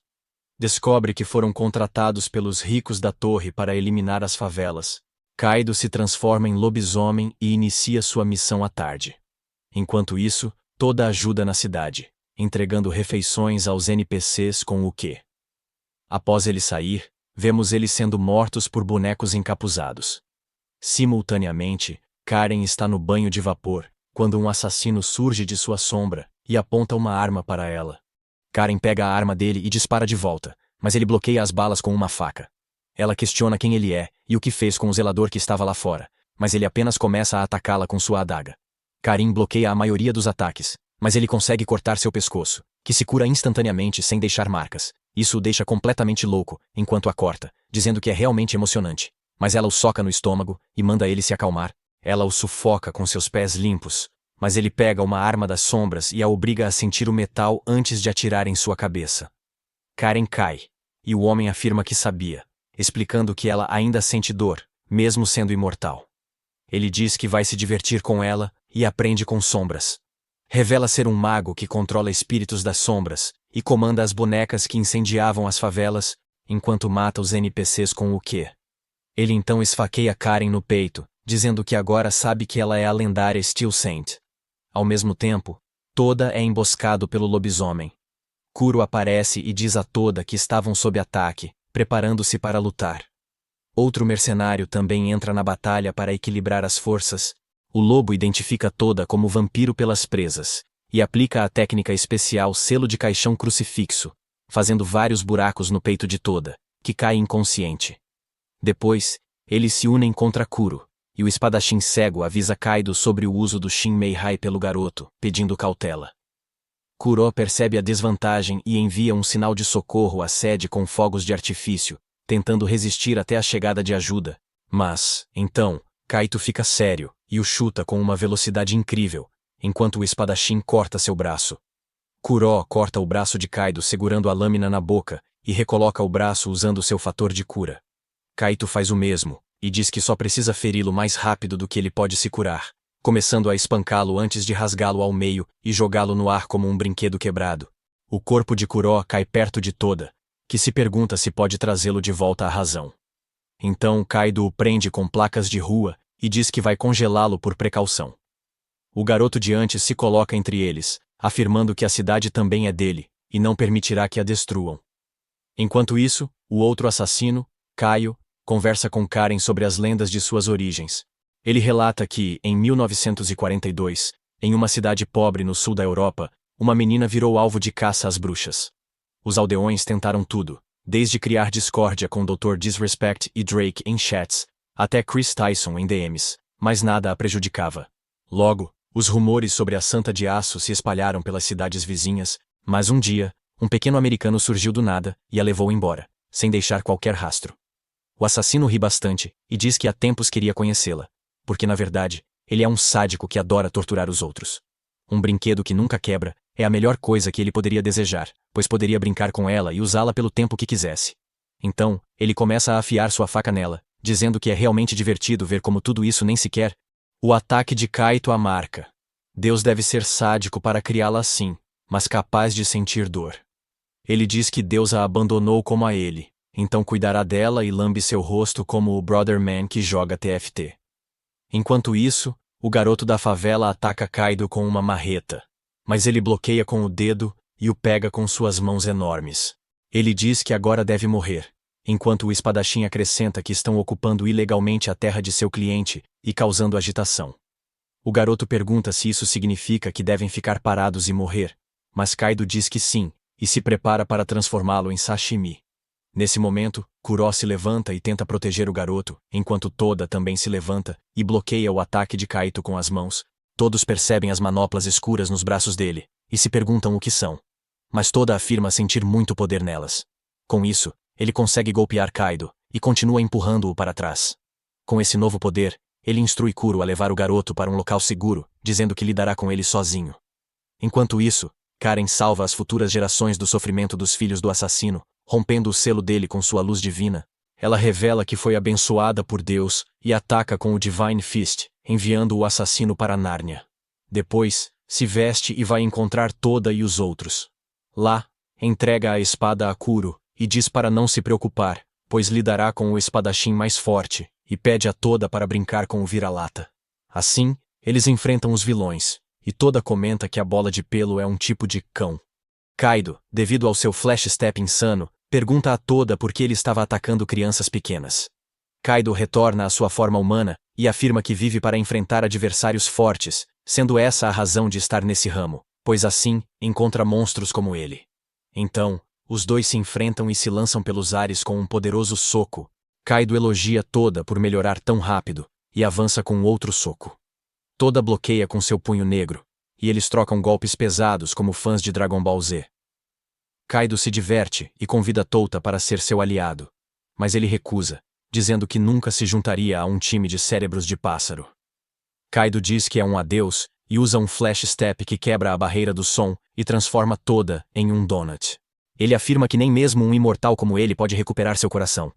[SPEAKER 1] Descobre que foram contratados pelos ricos da torre para eliminar as favelas. Kaido se transforma em lobisomem e inicia sua missão à tarde. Enquanto isso, Toda ajuda na cidade, entregando refeições aos NPCs com o que. Após ele sair, vemos eles sendo mortos por bonecos encapuzados. Simultaneamente, Karen está no banho de vapor, quando um assassino surge de sua sombra e aponta uma arma para ela. Karen pega a arma dele e dispara de volta, mas ele bloqueia as balas com uma faca. Ela questiona quem ele é e o que fez com o zelador que estava lá fora, mas ele apenas começa a atacá-la com sua adaga. Karin bloqueia a maioria dos ataques, mas ele consegue cortar seu pescoço, que se cura instantaneamente sem deixar marcas. Isso o deixa completamente louco enquanto a corta, dizendo que é realmente emocionante. Mas ela o soca no estômago e manda ele se acalmar. Ela o sufoca com seus pés limpos, mas ele pega uma arma das sombras e a obriga a sentir o metal antes de atirar em sua cabeça. Karen cai, e o homem afirma que sabia, explicando que ela ainda sente dor, mesmo sendo imortal. Ele diz que vai se divertir com ela e aprende com sombras. Revela ser um mago que controla espíritos das sombras e comanda as bonecas que incendiavam as favelas, enquanto mata os NPCs com o quê. Ele então esfaqueia Karen no peito, dizendo que agora sabe que ela é a lendária Steel Saint. Ao mesmo tempo, Toda é emboscado pelo lobisomem. Kuro aparece e diz a Toda que estavam sob ataque, preparando-se para lutar. Outro mercenário também entra na batalha para equilibrar as forças. O lobo identifica Toda como vampiro pelas presas, e aplica a técnica especial Selo de Caixão Crucifixo, fazendo vários buracos no peito de Toda, que cai inconsciente. Depois, eles se unem contra Kuro, e o espadachim cego avisa Kaido sobre o uso do Shinmei-hai pelo garoto, pedindo cautela. Kuro percebe a desvantagem e envia um sinal de socorro à sede com fogos de artifício, tentando resistir até a chegada de ajuda. Mas, então, Kaito fica sério e o chuta com uma velocidade incrível, enquanto o espadachim corta seu braço. Kuro corta o braço de Kaido segurando a lâmina na boca e recoloca o braço usando seu fator de cura. Kaito faz o mesmo, e diz que só precisa feri-lo mais rápido do que ele pode se curar, começando a espancá-lo antes de rasgá-lo ao meio e jogá-lo no ar como um brinquedo quebrado. O corpo de Kuro cai perto de Toda, que se pergunta se pode trazê-lo de volta à razão. Então Kaido o prende com placas de rua e diz que vai congelá-lo por precaução. O garoto de antes se coloca entre eles, afirmando que a cidade também é dele, e não permitirá que a destruam. Enquanto isso, o outro assassino, Kaio, conversa com Karen sobre as lendas de suas origens. Ele relata que, em 1942, em uma cidade pobre no sul da Europa, uma menina virou alvo de caça às bruxas. Os aldeões tentaram tudo, desde criar discórdia com Dr. Disrespect e Drake em chats, até Chris Tyson em DMs, mas nada a prejudicava. Logo, os rumores sobre a Santa de Aço se espalharam pelas cidades vizinhas, mas um dia, um pequeno americano surgiu do nada e a levou embora, sem deixar qualquer rastro. O assassino ri bastante e diz que há tempos queria conhecê-la, porque na verdade, ele é um sádico que adora torturar os outros. Um brinquedo que nunca quebra é a melhor coisa que ele poderia desejar, pois poderia brincar com ela e usá-la pelo tempo que quisesse. Então, ele começa a afiar sua faca nela, dizendo que é realmente divertido ver como tudo isso nem sequer. O ataque de Kaito a marca. Deus deve ser sádico para criá-la assim, mas capaz de sentir dor. Ele diz que Deus a abandonou como a ele, então cuidará dela e lambe seu rosto como o Brother Man que joga TFT. Enquanto isso, o garoto da favela ataca Kaido com uma marreta, mas ele bloqueia com o dedo e o pega com suas mãos enormes. Ele diz que agora deve morrer, enquanto o espadachim acrescenta que estão ocupando ilegalmente a terra de seu cliente e causando agitação. O garoto pergunta se isso significa que devem ficar parados e morrer, mas Kaido diz que sim, e se prepara para transformá-lo em sashimi. Nesse momento, Kuro se levanta e tenta proteger o garoto, enquanto Toda também se levanta e bloqueia o ataque de Kaito com as mãos. Todos percebem as manoplas escuras nos braços dele, e se perguntam o que são. Mas Toda afirma sentir muito poder nelas. Com isso, ele consegue golpear Kaido, e continua empurrando-o para trás. Com esse novo poder, ele instrui Kuro a levar o garoto para um local seguro, dizendo que lidará com ele sozinho. Enquanto isso, Karen salva as futuras gerações do sofrimento dos filhos do assassino, rompendo o selo dele com sua luz divina. Ela revela que foi abençoada por Deus e ataca com o Divine Fist, enviando o assassino para Nárnia. Depois, se veste e vai encontrar Toda e os outros. Lá, entrega a espada a Kuro e diz para não se preocupar, pois lidará com o espadachim mais forte, e pede a Toda para brincar com o vira-lata. Assim, eles enfrentam os vilões, e Toda comenta que a bola de pelo é um tipo de cão. Kaido, devido ao seu flash step insano, pergunta a Toda por que ele estava atacando crianças pequenas. Kaido retorna à sua forma humana e afirma que vive para enfrentar adversários fortes, sendo essa a razão de estar nesse ramo, pois assim, encontra monstros como ele. Então, os dois se enfrentam e se lançam pelos ares com um poderoso soco. Kaido elogia Toda por melhorar tão rápido, e avança com outro soco. Toda bloqueia com seu punho negro, e eles trocam golpes pesados como fãs de Dragon Ball Z. Kaido se diverte e convida Tota para ser seu aliado, mas ele recusa, dizendo que nunca se juntaria a um time de cérebros de pássaro. Kaido diz que é um adeus e usa um flash step que quebra a barreira do som e transforma Toda em um donut. Ele afirma que nem mesmo um imortal como ele pode recuperar seu coração.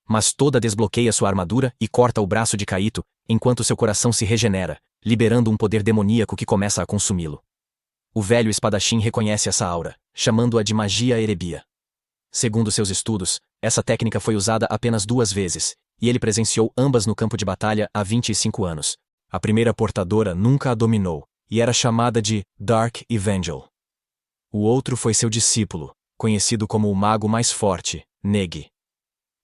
[SPEAKER 1] Mas Toda desbloqueia sua armadura e corta o braço de Kaito, enquanto seu coração se regenera, liberando um poder demoníaco que começa a consumi-lo. O velho espadachim reconhece essa aura, chamando-a de magia erebia. Segundo seus estudos, essa técnica foi usada apenas 2 vezes, e ele presenciou ambas no campo de batalha há 25 anos. A primeira portadora nunca a dominou, e era chamada de Dark Evangel. O outro foi seu discípulo, conhecido como o mago mais forte, Negi.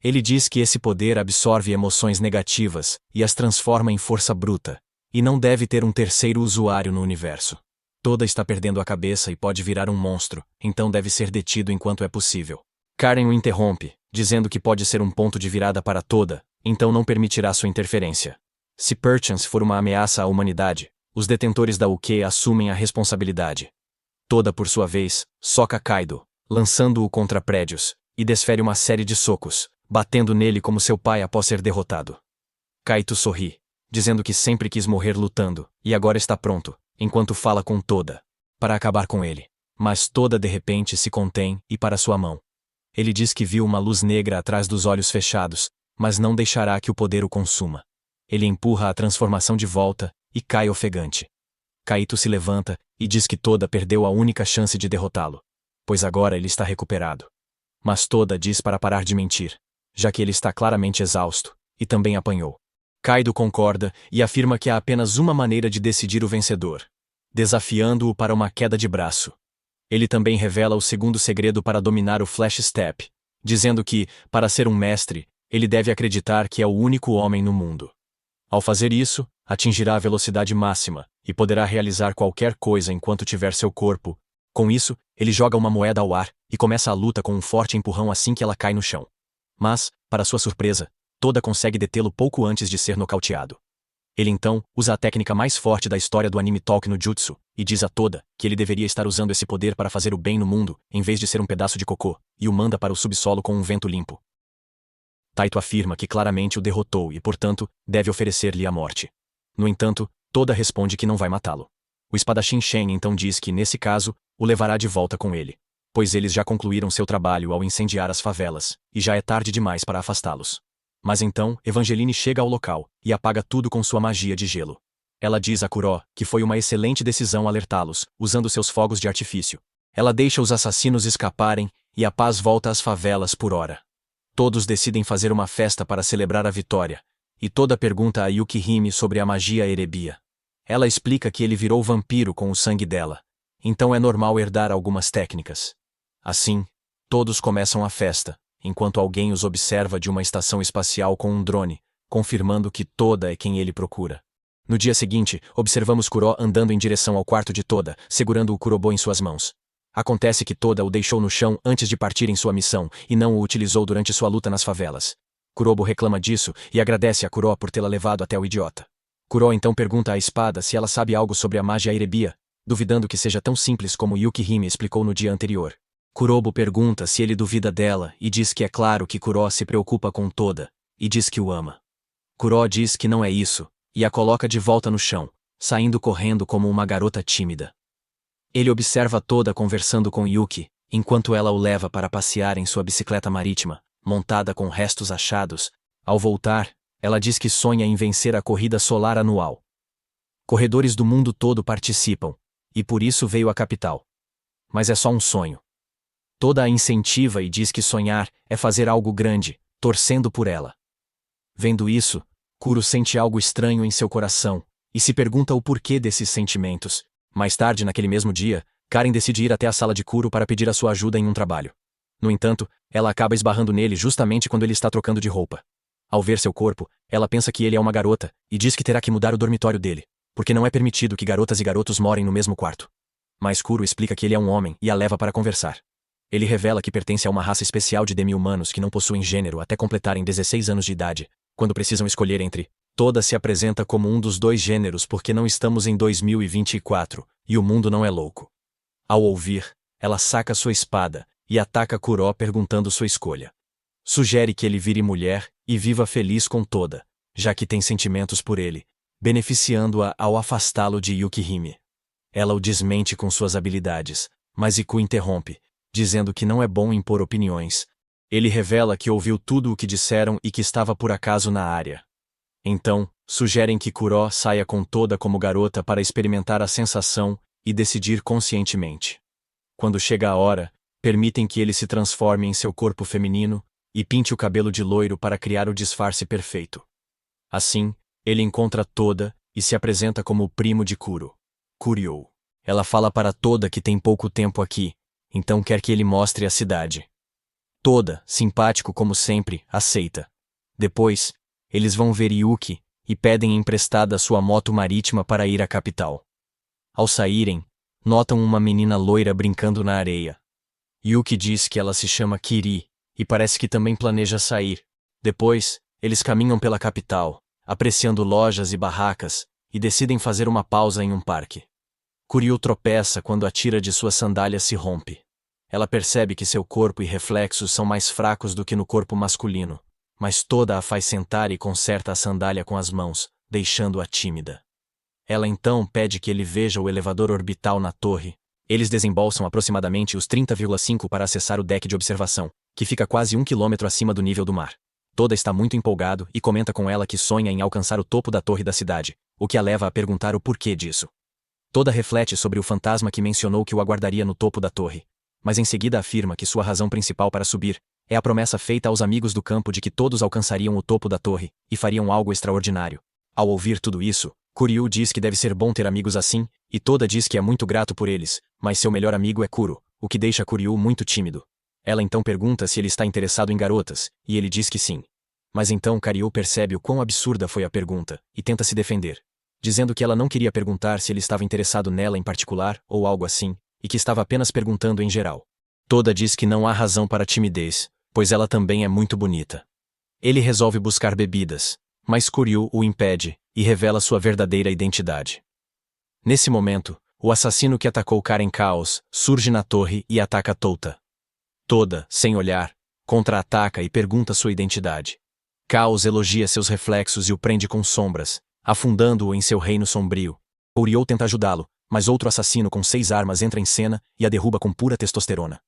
[SPEAKER 1] Ele diz que esse poder absorve emoções negativas e as transforma em força bruta, e não deve ter um terceiro usuário no universo. Toda está perdendo a cabeça e pode virar um monstro, então deve ser detido enquanto é possível. Karen o interrompe, dizendo que pode ser um ponto de virada para Toda, então não permitirá sua interferência. Se Perchance for uma ameaça à humanidade, os detentores da Uke assumem a responsabilidade. Toda, por sua vez, soca Kaido, lançando-o contra prédios, e desfere uma série de socos, batendo nele como seu pai após ser derrotado. Kaito sorri, dizendo que sempre quis morrer lutando, e agora está pronto, enquanto fala com Toda, para acabar com ele. Mas Toda de repente se contém e para sua mão. Ele diz que viu uma luz negra atrás dos olhos fechados, mas não deixará que o poder o consuma. Ele empurra a transformação de volta e cai ofegante. Kaito se levanta e diz que Toda perdeu a única chance de derrotá-lo, pois agora ele está recuperado. Mas Toda diz para parar de mentir, já que ele está claramente exausto, e também apanhou. Kaido concorda e afirma que há apenas uma maneira de decidir o vencedor, desafiando-o para uma queda de braço. Ele também revela o segundo segredo para dominar o Flash Step, dizendo que, para ser um mestre, ele deve acreditar que é o único homem no mundo. Ao fazer isso, atingirá a velocidade máxima e poderá realizar qualquer coisa enquanto tiver seu corpo. Com isso, ele joga uma moeda ao ar e começa a luta com um forte empurrão assim que ela cai no chão. Mas, para sua surpresa, Toda consegue detê-lo pouco antes de ser nocauteado. Ele então usa a técnica mais forte da história do anime Talk no Jutsu, e diz a Toda que ele deveria estar usando esse poder para fazer o bem no mundo, em vez de ser um pedaço de cocô, e o manda para o subsolo com um vento limpo. Taito afirma que claramente o derrotou e, portanto, deve oferecer-lhe a morte. No entanto, Toda responde que não vai matá-lo. O espadachim Shen então diz que, nesse caso, o levará de volta com ele, pois eles já concluíram seu trabalho ao incendiar as favelas, e já é tarde demais para afastá-los. Mas então, Evangeline chega ao local e apaga tudo com sua magia de gelo. Ela diz a Kuro que foi uma excelente decisão alertá-los, usando seus fogos de artifício. Ela deixa os assassinos escaparem e a paz volta às favelas por hora. Todos decidem fazer uma festa para celebrar a vitória, e Toda pergunta a Yukihime sobre a magia erebia. Ela explica que ele virou vampiro com o sangue dela, então é normal herdar algumas técnicas. Assim, todos começam a festa, enquanto alguém os observa de uma estação espacial com um drone, confirmando que Toda é quem ele procura. No dia seguinte, observamos Kuro andando em direção ao quarto de Toda, segurando o Kurobo em suas mãos. Acontece que Toda o deixou no chão antes de partir em sua missão e não o utilizou durante sua luta nas favelas. Kurobo reclama disso e agradece a Kuro por tê-la levado até o idiota. Kuro então pergunta à espada se ela sabe algo sobre a magia Erebia, duvidando que seja tão simples como Yukihime explicou no dia anterior. Kurobo pergunta se ele duvida dela e diz que é claro que Kuro se preocupa com Toda, e diz que o ama. Kuro diz que não é isso, e a coloca de volta no chão, saindo correndo como uma garota tímida. Ele observa Toda conversando com Yuki, enquanto ela o leva para passear em sua bicicleta marítima, montada com restos achados. Ao voltar, ela diz que sonha em vencer a corrida solar anual. Corredores do mundo todo participam, e por isso veio à capital. Mas é só um sonho. Toda a incentiva e diz que sonhar é fazer algo grande, torcendo por ela. Vendo isso, Kuro sente algo estranho em seu coração, e se pergunta o porquê desses sentimentos. Mais tarde, naquele mesmo dia, Karen decide ir até a sala de Kuro para pedir a sua ajuda em um trabalho. No entanto, ela acaba esbarrando nele justamente quando ele está trocando de roupa. Ao ver seu corpo, ela pensa que ele é uma garota, e diz que terá que mudar o dormitório dele, porque não é permitido que garotas e garotos morem no mesmo quarto. Mas Kuro explica que ele é um homem e a leva para conversar. Ele revela que pertence a uma raça especial de demi-humanos que não possuem gênero até completarem 16 anos de idade, quando precisam escolher entre. Toda se apresenta como um dos dois gêneros porque não estamos em 2024, e o mundo não é louco. Ao ouvir, ela saca sua espada e ataca Kuro perguntando sua escolha. Sugere que ele vire mulher e viva feliz com Toda, já que tem sentimentos por ele, beneficiando-a ao afastá-lo de Yukihime. Ela o desmente com suas habilidades, mas Iku interrompe, dizendo que não é bom impor opiniões. Ele revela que ouviu tudo o que disseram e que estava por acaso na área. Então, sugerem que Kuro saia com Toda como garota para experimentar a sensação e decidir conscientemente. Quando chega a hora, permitem que ele se transforme em seu corpo feminino e pinte o cabelo de loiro para criar o disfarce perfeito. Assim, ele encontra Toda e se apresenta como o primo de Kuro, Kuryo. Ela fala para Toda que tem pouco tempo aqui, então quer que ele mostre a cidade. Toda, simpático como sempre, aceita. Depois, eles vão ver Yuki e pedem emprestada sua moto marítima para ir à capital. Ao saírem, notam uma menina loira brincando na areia. Yuki diz que ela se chama Kiri, e parece que também planeja sair. Depois, eles caminham pela capital, apreciando lojas e barracas, e decidem fazer uma pausa em um parque. Kuryo tropeça quando a tira de sua sandália se rompe. Ela percebe que seu corpo e reflexos são mais fracos do que no corpo masculino, mas Toda a faz sentar e conserta a sandália com as mãos, deixando-a tímida. Ela então pede que ele veja o elevador orbital na torre. Eles desembolsam aproximadamente os 30,5 para acessar o deck de observação, que fica quase 1 quilômetro acima do nível do mar. Toda está muito empolgado e comenta com ela que sonha em alcançar o topo da torre da cidade, o que a leva a perguntar o porquê disso. Toda reflete sobre o fantasma que mencionou que o aguardaria no topo da torre, mas em seguida afirma que sua razão principal para subir é a promessa feita aos amigos do campo de que todos alcançariam o topo da torre e fariam algo extraordinário. Ao ouvir tudo isso, Kuryu diz que deve ser bom ter amigos assim, e Toda diz que é muito grato por eles, mas seu melhor amigo é Kuro, o que deixa Kuryu muito tímido. Ela então pergunta se ele está interessado em garotas, e ele diz que sim. Mas então Kuryu percebe o quão absurda foi a pergunta, e tenta se defender, dizendo que ela não queria perguntar se ele estava interessado nela em particular, ou algo assim, e que estava apenas perguntando em geral. Toda diz que não há razão para timidez, pois ela também é muito bonita. Ele resolve buscar bebidas, mas Kuryu o impede e revela sua verdadeira identidade. Nesse momento, o assassino que atacou Karen Chaos surge na torre e ataca Toda. Toda, sem olhar, contra-ataca e pergunta sua identidade. Chaos elogia seus reflexos e o prende com sombras, afundando-o em seu reino sombrio. Kuryu tenta ajudá-lo, mas outro assassino com 6 armas entra em cena e a derruba com pura testosterona.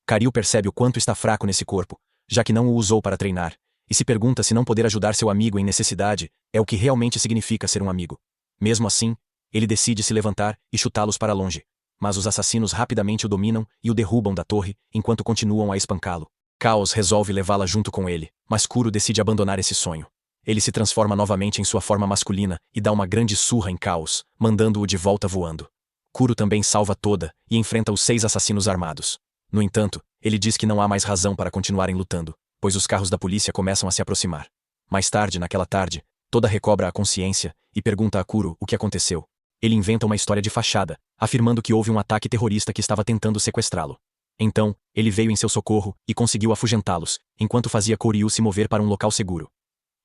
[SPEAKER 1] Kuryu percebe o quanto está fraco nesse corpo, já que não o usou para treinar, e se pergunta se não poder ajudar seu amigo em necessidade é o que realmente significa ser um amigo. Mesmo assim, ele decide se levantar e chutá-los para longe, mas os assassinos rapidamente o dominam e o derrubam da torre, enquanto continuam a espancá-lo. Chaos resolve levá-la junto com ele, mas Kuro decide abandonar esse sonho. Ele se transforma novamente em sua forma masculina e dá uma grande surra em Chaos, mandando-o de volta voando. Kuro também salva Toda e enfrenta os 6 assassinos armados. No entanto, ele diz que não há mais razão para continuarem lutando, pois os carros da polícia começam a se aproximar. Mais tarde, naquela tarde, Toda recobra a consciência e pergunta a Kuro o que aconteceu. Ele inventa uma história de fachada, afirmando que houve um ataque terrorista que estava tentando sequestrá-lo. Então, ele veio em seu socorro e conseguiu afugentá-los, enquanto fazia Koryu se mover para um local seguro.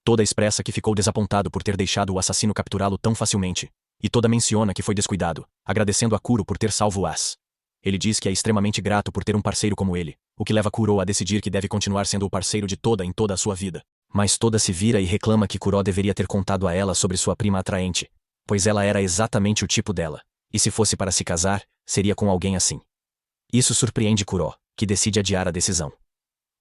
[SPEAKER 1] Toda expressa que ficou desapontado por ter deixado o assassino capturá-lo tão facilmente, e Toda menciona que foi descuidado, agradecendo a Kuro por ter salvo As. Ele diz que é extremamente grato por ter um parceiro como ele, o que leva Kuro a decidir que deve continuar sendo o parceiro de Toda em toda a sua vida. Mas Toda se vira e reclama que Kuro deveria ter contado a ela sobre sua prima atraente, pois ela era exatamente o tipo dela, e se fosse para se casar, seria com alguém assim. Isso surpreende Kuro, que decide adiar a decisão.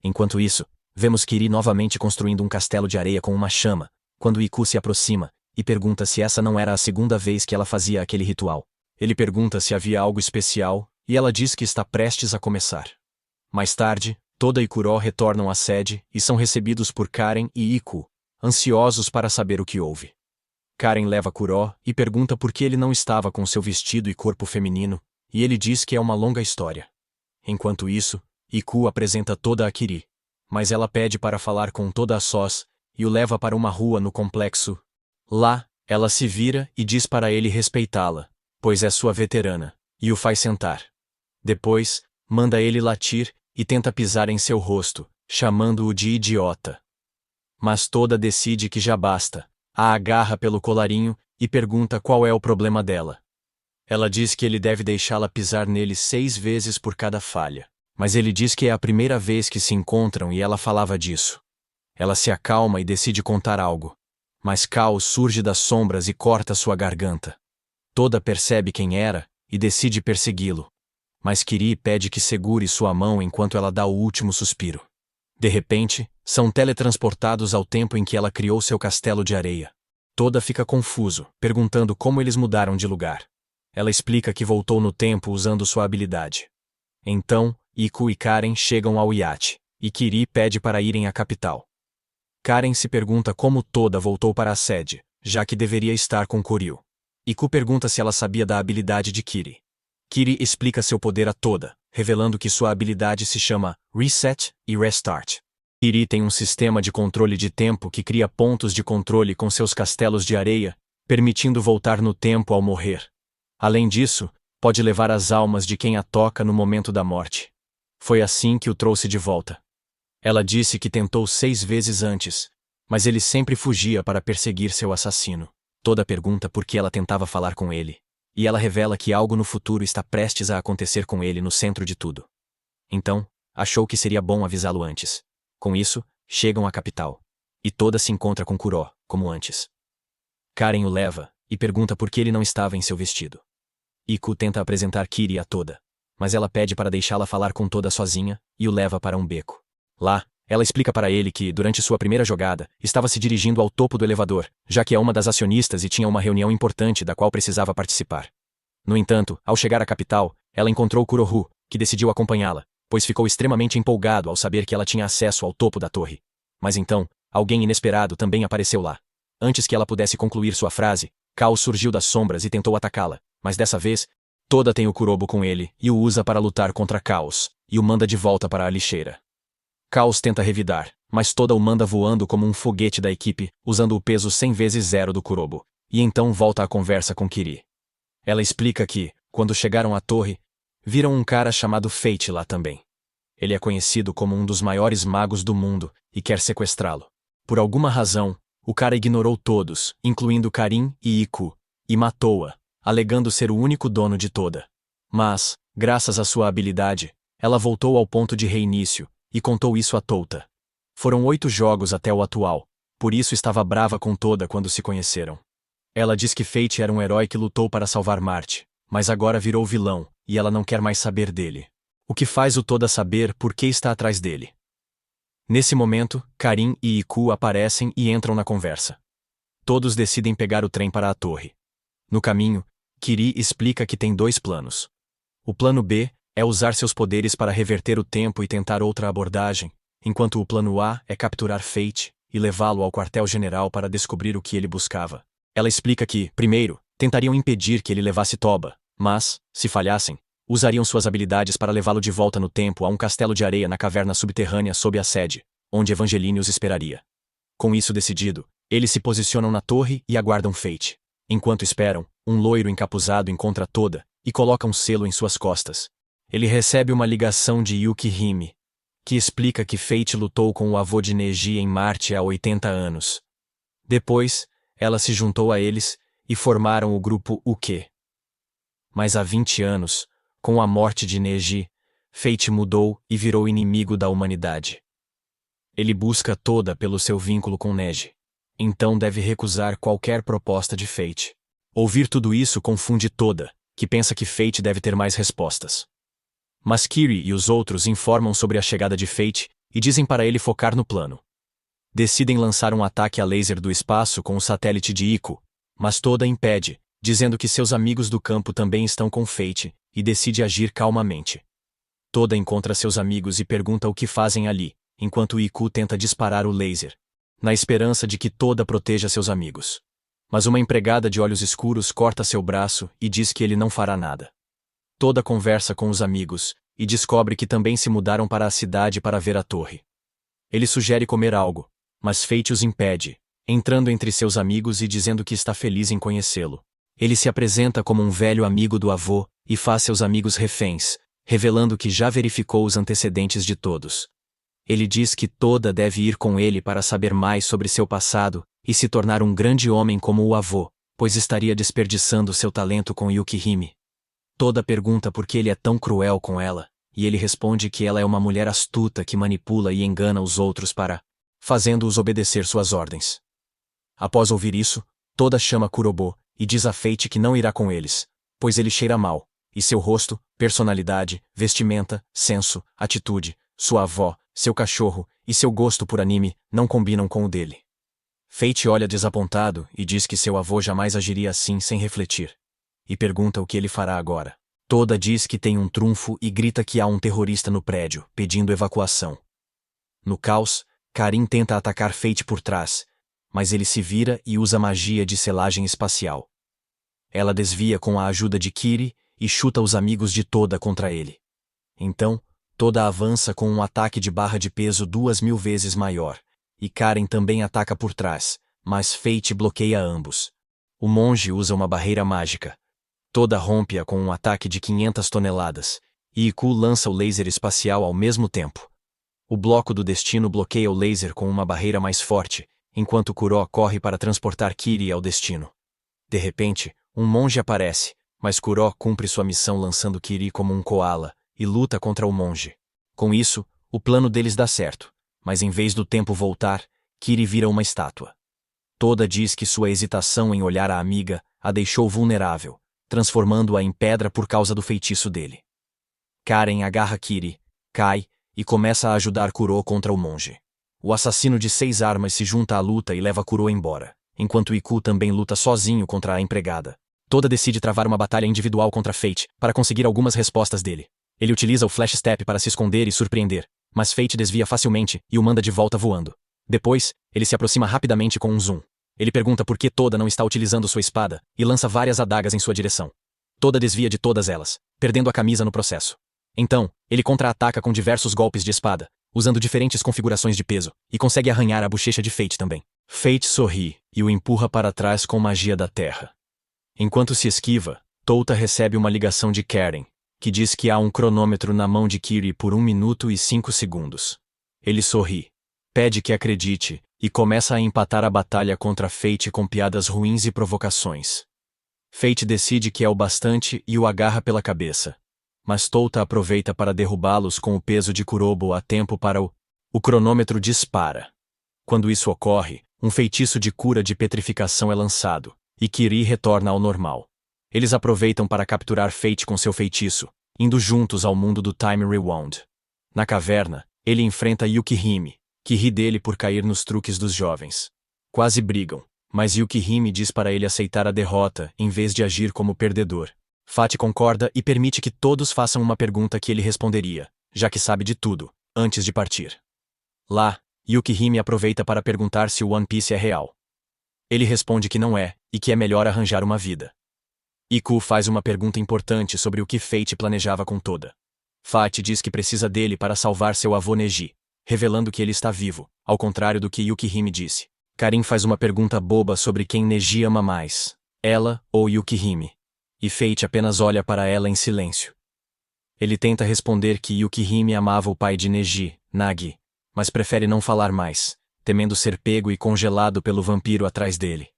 [SPEAKER 1] Enquanto isso, vemos Kiri novamente construindo um castelo de areia com uma chama, quando Iku se aproxima e pergunta se essa não era a segunda vez que ela fazia aquele ritual. Ele pergunta se havia algo especial, e ela diz que está prestes a começar. Mais tarde, Toda e Kuro retornam à sede e são recebidos por Karen e Iku, ansiosos para saber o que houve. Karen leva Kuro e pergunta por que ele não estava com seu vestido e corpo feminino, e ele diz que é uma longa história. Enquanto isso, Iku apresenta Toda a Kiri, mas ela pede para falar com Toda a sós e o leva para uma rua no complexo. Lá, ela se vira e diz para ele respeitá-la, pois é sua veterana, e o faz sentar. Depois, manda ele latir e tenta pisar em seu rosto, chamando-o de idiota. Mas Toda decide que já basta, a agarra pelo colarinho e pergunta qual é o problema dela. Ela diz que ele deve deixá-la pisar nele 6 vezes por cada falha, mas ele diz que é a primeira vez que se encontram e ela falava disso. Ela se acalma e decide contar algo, mas Caos surge das sombras e corta sua garganta. Toda percebe quem era e decide persegui-lo, mas Kiri pede que segure sua mão enquanto ela dá o último suspiro. De repente, são teletransportados ao tempo em que ela criou seu castelo de areia. Toda fica confuso, perguntando como eles mudaram de lugar. Ela explica que voltou no tempo usando sua habilidade. Então, Iku e Karen chegam ao iate, e Kiri pede para irem à capital. Karen se pergunta como Toda voltou para a sede, já que deveria estar com Koryu. Iku pergunta se ela sabia da habilidade de Kiri. Kiri explica seu poder a Toda, revelando que sua habilidade se chama Reset e Restart. Kiri tem um sistema de controle de tempo que cria pontos de controle com seus castelos de areia, permitindo voltar no tempo ao morrer. Além disso, pode levar as almas de quem a toca no momento da morte. Foi assim que o trouxe de volta. Ela disse que tentou 6 vezes antes, mas ele sempre fugia para perseguir seu assassino. Toda pergunta por que ela tentava falar com ele, e ela revela que algo no futuro está prestes a acontecer com ele no centro de tudo. Então, achou que seria bom avisá-lo antes. Com isso, chegam à capital, e Toda se encontra com Kuro, como antes. Karen o leva, e pergunta por que ele não estava em seu vestido. Iku tenta apresentar Kiri a Toda, mas ela pede para deixá-la falar com Toda sozinha, e o leva para um beco. Lá, ela explica para ele que, durante sua primeira jogada, estava se dirigindo ao topo do elevador, já que é uma das acionistas e tinha uma reunião importante da qual precisava participar. No entanto, ao chegar à capital, ela encontrou Kurohu, que decidiu acompanhá-la, pois ficou extremamente empolgado ao saber que ela tinha acesso ao topo da torre. Mas então, alguém inesperado também apareceu lá. Antes que ela pudesse concluir sua frase, Caos surgiu das sombras e tentou atacá-la, mas dessa vez, Toda tem o Kurobo com ele e o usa para lutar contra Caos, e o manda de volta para a lixeira. Caos tenta revidar, mas Toda o manda voando como um foguete da equipe, usando o peso 100 vezes 0 do Kurobo, e então volta à conversa com Kiri. Ela explica que, quando chegaram à torre, viram um cara chamado Fate lá também. Ele é conhecido como um dos maiores magos do mundo e quer sequestrá-lo. Por alguma razão, o cara ignorou todos, incluindo Karin e Iku, e matou-a, alegando ser o único dono de Toda. Mas, graças à sua habilidade, ela voltou ao ponto de reinício, e contou isso a Toda. Foram 8 jogos até o atual, por isso estava brava com Toda quando se conheceram. Ela diz que Fate era um herói que lutou para salvar Marte, mas agora virou vilão, e ela não quer mais saber dele. O que faz o Toda saber por que está atrás dele. Nesse momento, Karin e Iku aparecem e entram na conversa. Todos decidem pegar o trem para a torre. No caminho, Kiri explica que tem 2 planos. O plano B é usar seus poderes para reverter o tempo e tentar outra abordagem, enquanto o plano A é capturar Fate e levá-lo ao quartel-general para descobrir o que ele buscava. Ela explica que, primeiro, tentariam impedir que ele levasse Toba, mas, se falhassem, usariam suas habilidades para levá-lo de volta no tempo a um castelo de areia na caverna subterrânea sob a sede, onde Evangeline os esperaria. Com isso decidido, Eles se posicionam na torre e aguardam Fate. Enquanto esperam, um loiro encapuzado encontra Toda e coloca um selo em suas costas. Ele recebe uma ligação de Yukihime, que explica que Fate lutou com o avô de Neji em Marte há 80 anos. Depois, ela se juntou a eles e formaram o grupo Uke. Mas há 20 anos, com a morte de Neji, Fate mudou e virou inimigo da humanidade. Ele busca Toda pelo seu vínculo com Neji. Então deve recusar qualquer proposta de Fate. Ouvir tudo isso confunde Toda, que pensa que Fate deve ter mais respostas. Mas Kiri e os outros informam sobre a chegada de Fate e dizem para ele focar no plano. Decidem lançar um ataque a laser do espaço com o satélite de Iku, mas Toda impede, dizendo que seus amigos do campo também estão com Fate, e decide agir calmamente. Toda encontra seus amigos e pergunta o que fazem ali, enquanto Iku tenta disparar o laser, na esperança de que Toda proteja seus amigos. Mas uma empregada de olhos escuros corta seu braço e diz que ele não fará nada. Toda conversa com os amigos e descobre que também se mudaram para a cidade para ver a torre. Ele sugere comer algo, mas Fate os impede, entrando entre seus amigos e dizendo que está feliz em conhecê-lo. Ele se apresenta como um velho amigo do avô e faz seus amigos reféns, revelando que já verificou os antecedentes de todos. Ele diz que Toda deve ir com ele para saber mais sobre seu passado e se tornar um grande homem como o avô, pois estaria desperdiçando seu talento com Yukihime. Toda pergunta por que ele é tão cruel com ela, e ele responde que ela é uma mulher astuta que manipula e engana os outros fazendo-os obedecer suas ordens. Após ouvir isso, Toda chama Kurobo e diz a Fate que não irá com eles, pois ele cheira mal, e seu rosto, personalidade, vestimenta, senso, atitude, sua avó, seu cachorro e seu gosto por anime não combinam com o dele. Fate olha desapontado e diz que seu avô jamais agiria assim sem refletir. E pergunta o que ele fará agora. Toda diz que tem um trunfo e grita que há um terrorista no prédio, pedindo evacuação. No caos, Karin tenta atacar Fate por trás, mas ele se vira e usa magia de selagem espacial. Ela desvia com a ajuda de Kiri e chuta os amigos de Toda contra ele. Então, Toda avança com um ataque de barra de peso 2000 vezes maior, e Karen também ataca por trás, mas Fate bloqueia ambos. O monge usa uma barreira mágica. Toda rompe-a com um ataque de 500 toneladas, e Iku lança o laser espacial ao mesmo tempo. O bloco do destino bloqueia o laser com uma barreira mais forte, enquanto Kuro corre para transportar Kiri ao destino. De repente, um monge aparece, mas Kuro cumpre sua missão lançando Kiri como um koala, e luta contra o monge. Com isso, o plano deles dá certo, mas em vez do tempo voltar, Kiri vira uma estátua. Toda diz que sua hesitação em olhar a amiga a deixou vulnerável, transformando-a em pedra por causa do feitiço dele. Karen agarra Kiri, cai, e começa a ajudar Kuro contra o monge. O assassino de 6 armas se junta à luta e leva Kuro embora, enquanto Iku também luta sozinho contra a empregada. Toda decide travar uma batalha individual contra Fate para conseguir algumas respostas dele. Ele utiliza o Flash Step para se esconder e surpreender, mas Fate desvia facilmente e o manda de volta voando. Depois, ele se aproxima rapidamente com um zoom. Ele pergunta por que Toda não está utilizando sua espada e lança várias adagas em sua direção. Toda desvia de todas elas, perdendo a camisa no processo. Então, ele contra-ataca com diversos golpes de espada, usando diferentes configurações de peso, e consegue arranhar a bochecha de Fate também. Fate sorri e o empurra para trás com magia da terra. Enquanto se esquiva, Touta recebe uma ligação de Karen, que diz que há um cronômetro na mão de Kiri por 1 minuto e 5 segundos. Ele sorri, pede que acredite, e começa a empatar a batalha contra Fate com piadas ruins e provocações. Fate decide que é o bastante e o agarra pela cabeça. Mas Touta aproveita para derrubá-los com o peso de Kurobo a tempo para o cronômetro dispara. Quando isso ocorre, um feitiço de cura de petrificação é lançado, e Kiri retorna ao normal. Eles aproveitam para capturar Fate com seu feitiço, indo juntos ao mundo do Time Rewound. Na caverna, ele enfrenta Yukihime, que ri dele por cair nos truques dos jovens. Quase brigam, mas Yukihime diz para ele aceitar a derrota em vez de agir como perdedor. Fate concorda e permite que todos façam uma pergunta que ele responderia, já que sabe de tudo, antes de partir. Lá, Yukihime aproveita para perguntar se o One Piece é real. Ele responde que não é, e que é melhor arranjar uma vida. Iku faz uma pergunta importante sobre o que Fate planejava com Toda. Fate diz que precisa dele para salvar seu avô Neji, revelando que ele está vivo, ao contrário do que Yukihime disse. Karin faz uma pergunta boba sobre quem Neji ama mais, ela ou Yukihime. E Fate apenas olha para ela em silêncio. Ele tenta responder que Yukihime amava o pai de Neji, Nagi, mas prefere não falar mais, temendo ser pego e congelado pelo vampiro atrás dele.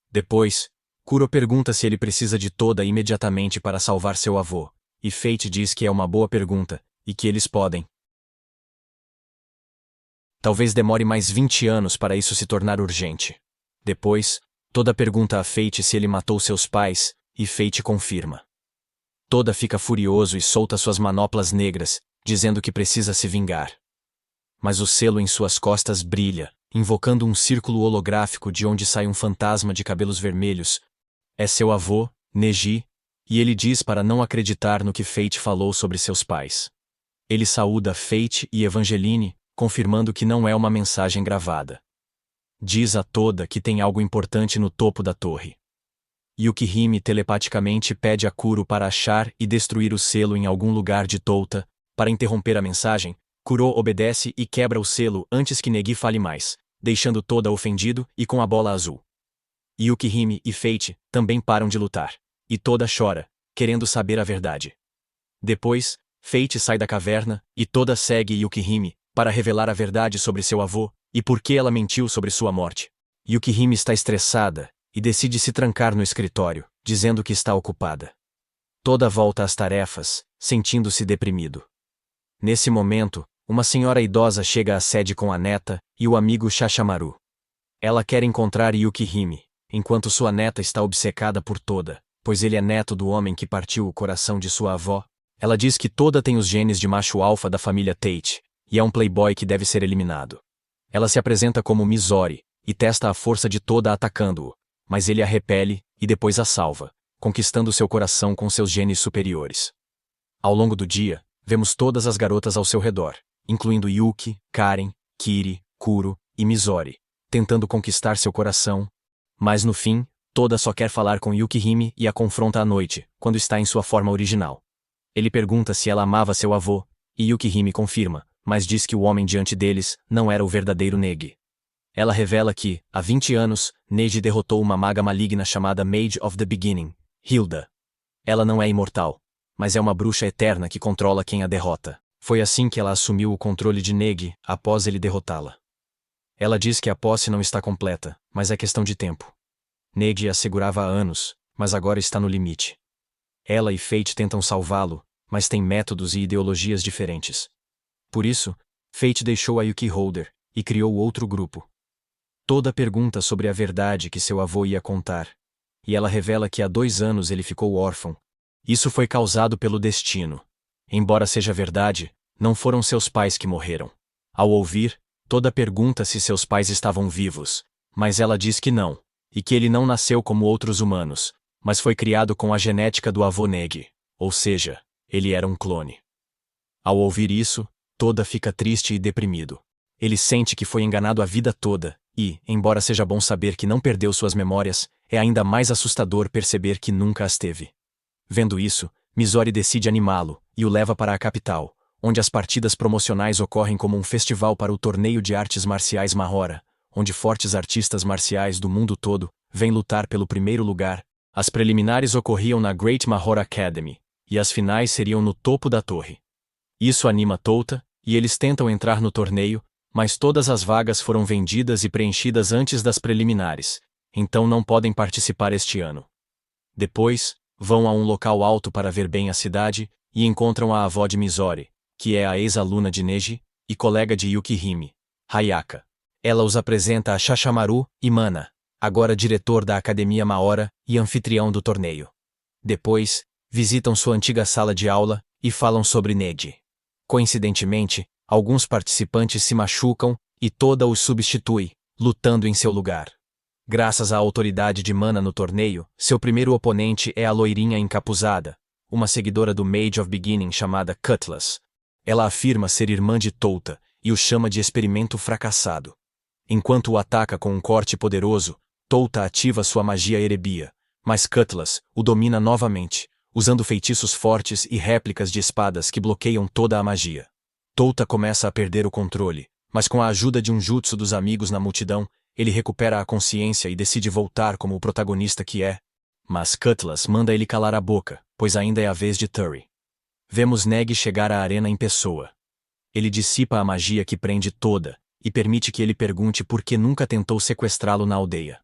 [SPEAKER 1] Depois, Kuro pergunta se ele precisa de Toda imediatamente para salvar seu avô, e Fate diz que é uma boa pergunta, e que eles podem. Talvez demore mais 20 anos para isso se tornar urgente. Depois, Toda pergunta a Fate se ele matou seus pais, e Fate confirma. Toda fica furioso e solta suas manoplas negras, dizendo que precisa se vingar. Mas o selo em suas costas brilha, invocando um círculo holográfico de onde sai um fantasma de cabelos vermelhos. É seu avô, Neji, e ele diz para não acreditar no que Fate falou sobre seus pais. Ele saúda Fate e Evangeline, confirmando que não é uma mensagem gravada. Diz a Toda que tem algo importante no topo da torre. Yukihime telepaticamente pede a Kuro para achar e destruir o selo em algum lugar de Touta. Para interromper a mensagem, Kuro obedece e quebra o selo antes que Negi fale mais, deixando Toda ofendido e com a bola azul. Yukihime e Fate também param de lutar, e Toda chora, querendo saber a verdade. Depois, Fate sai da caverna, e Toda segue Yukihime, para revelar a verdade sobre seu avô, e por que ela mentiu sobre sua morte. Yukihime está estressada, e decide se trancar no escritório, dizendo que está ocupada. Toda volta às tarefas, sentindo-se deprimido. Nesse momento, uma senhora idosa chega à sede com a neta e o amigo Shashamaru. Ela quer encontrar Yukihime, enquanto sua neta está obcecada por Toda, pois ele é neto do homem que partiu o coração de sua avó. Ela diz que Toda tem os genes de macho alfa da família Tate, e é um playboy que deve ser eliminado. Ela se apresenta como Misori, e testa a força de Toda atacando-o, mas ele a repele e depois a salva, conquistando seu coração com seus genes superiores. Ao longo do dia, vemos todas as garotas ao seu redor, incluindo Yuki, Karen, Kiri, Kuro e Misori, tentando conquistar seu coração, mas no fim, Toda só quer falar com Yukihime e a confronta à noite, quando está em sua forma original. Ele pergunta se ela amava seu avô, e Yukihime confirma, mas diz que o homem diante deles não era o verdadeiro Negi. Ela revela que, há 20 anos, Neji derrotou uma maga maligna chamada Mage of the Beginning, Hilda. Ela não é imortal, mas é uma bruxa eterna que controla quem a derrota. Foi assim que ela assumiu o controle de Negi, após ele derrotá-la. Ela diz que a posse não está completa, mas é questão de tempo. Negi a segurava há anos, mas agora está no limite. Ela e Fate tentam salvá-lo, mas têm métodos e ideologias diferentes. Por isso, Fate deixou a Yuki Holder e criou outro grupo. Toda pergunta sobre a verdade que seu avô ia contar, e ela revela que há 2 anos ele ficou órfão. Isso foi causado pelo destino. Embora seja verdade, não foram seus pais que morreram. Ao ouvir, Toda pergunta se seus pais estavam vivos, mas ela diz que não, e que ele não nasceu como outros humanos, mas foi criado com a genética do avô Negi, ou seja, ele era um clone. Ao ouvir isso, Toda fica triste e deprimido. Ele sente que foi enganado a vida toda, e, embora seja bom saber que não perdeu suas memórias, é ainda mais assustador perceber que nunca as teve. Vendo isso, Misori decide animá-lo, e o leva para a capital, onde as partidas promocionais ocorrem como um festival para o torneio de artes marciais Mahora, onde fortes artistas marciais do mundo todo vêm lutar pelo primeiro lugar. As preliminares ocorriam na Great Mahora Academy, e as finais seriam no topo da torre. Isso anima Touta, e eles tentam entrar no torneio, mas todas as vagas foram vendidas e preenchidas antes das preliminares, então não podem participar este ano. Depois, vão a um local alto para ver bem a cidade, e encontram a avó de Misori, que é a ex-aluna de Neji, e colega de Yukihime, Hayaka. Ela os apresenta a Shashamaru e Mana, agora diretor da Academia Mahora e anfitrião do torneio. Depois, visitam sua antiga sala de aula e falam sobre Neji. Coincidentemente, alguns participantes se machucam e Toda os substitui, lutando em seu lugar. Graças à autoridade de Mana no torneio, seu primeiro oponente é a loirinha encapuzada, uma seguidora do Mage of Beginning chamada Cutlass. Ela afirma ser irmã de Touta e o chama de experimento fracassado. Enquanto o ataca com um corte poderoso, Touta ativa sua magia Erebia, mas Cutlass o domina novamente, usando feitiços fortes e réplicas de espadas que bloqueiam toda a magia. Touta começa a perder o controle, mas com a ajuda de um jutsu dos amigos na multidão, ele recupera a consciência e decide voltar como o protagonista que é. Mas Cutlass manda ele calar a boca, pois ainda é a vez de Terry. Vemos Neg chegar à arena em pessoa. Ele dissipa a magia que prende toda, e permite que ele pergunte por que nunca tentou sequestrá-lo na aldeia.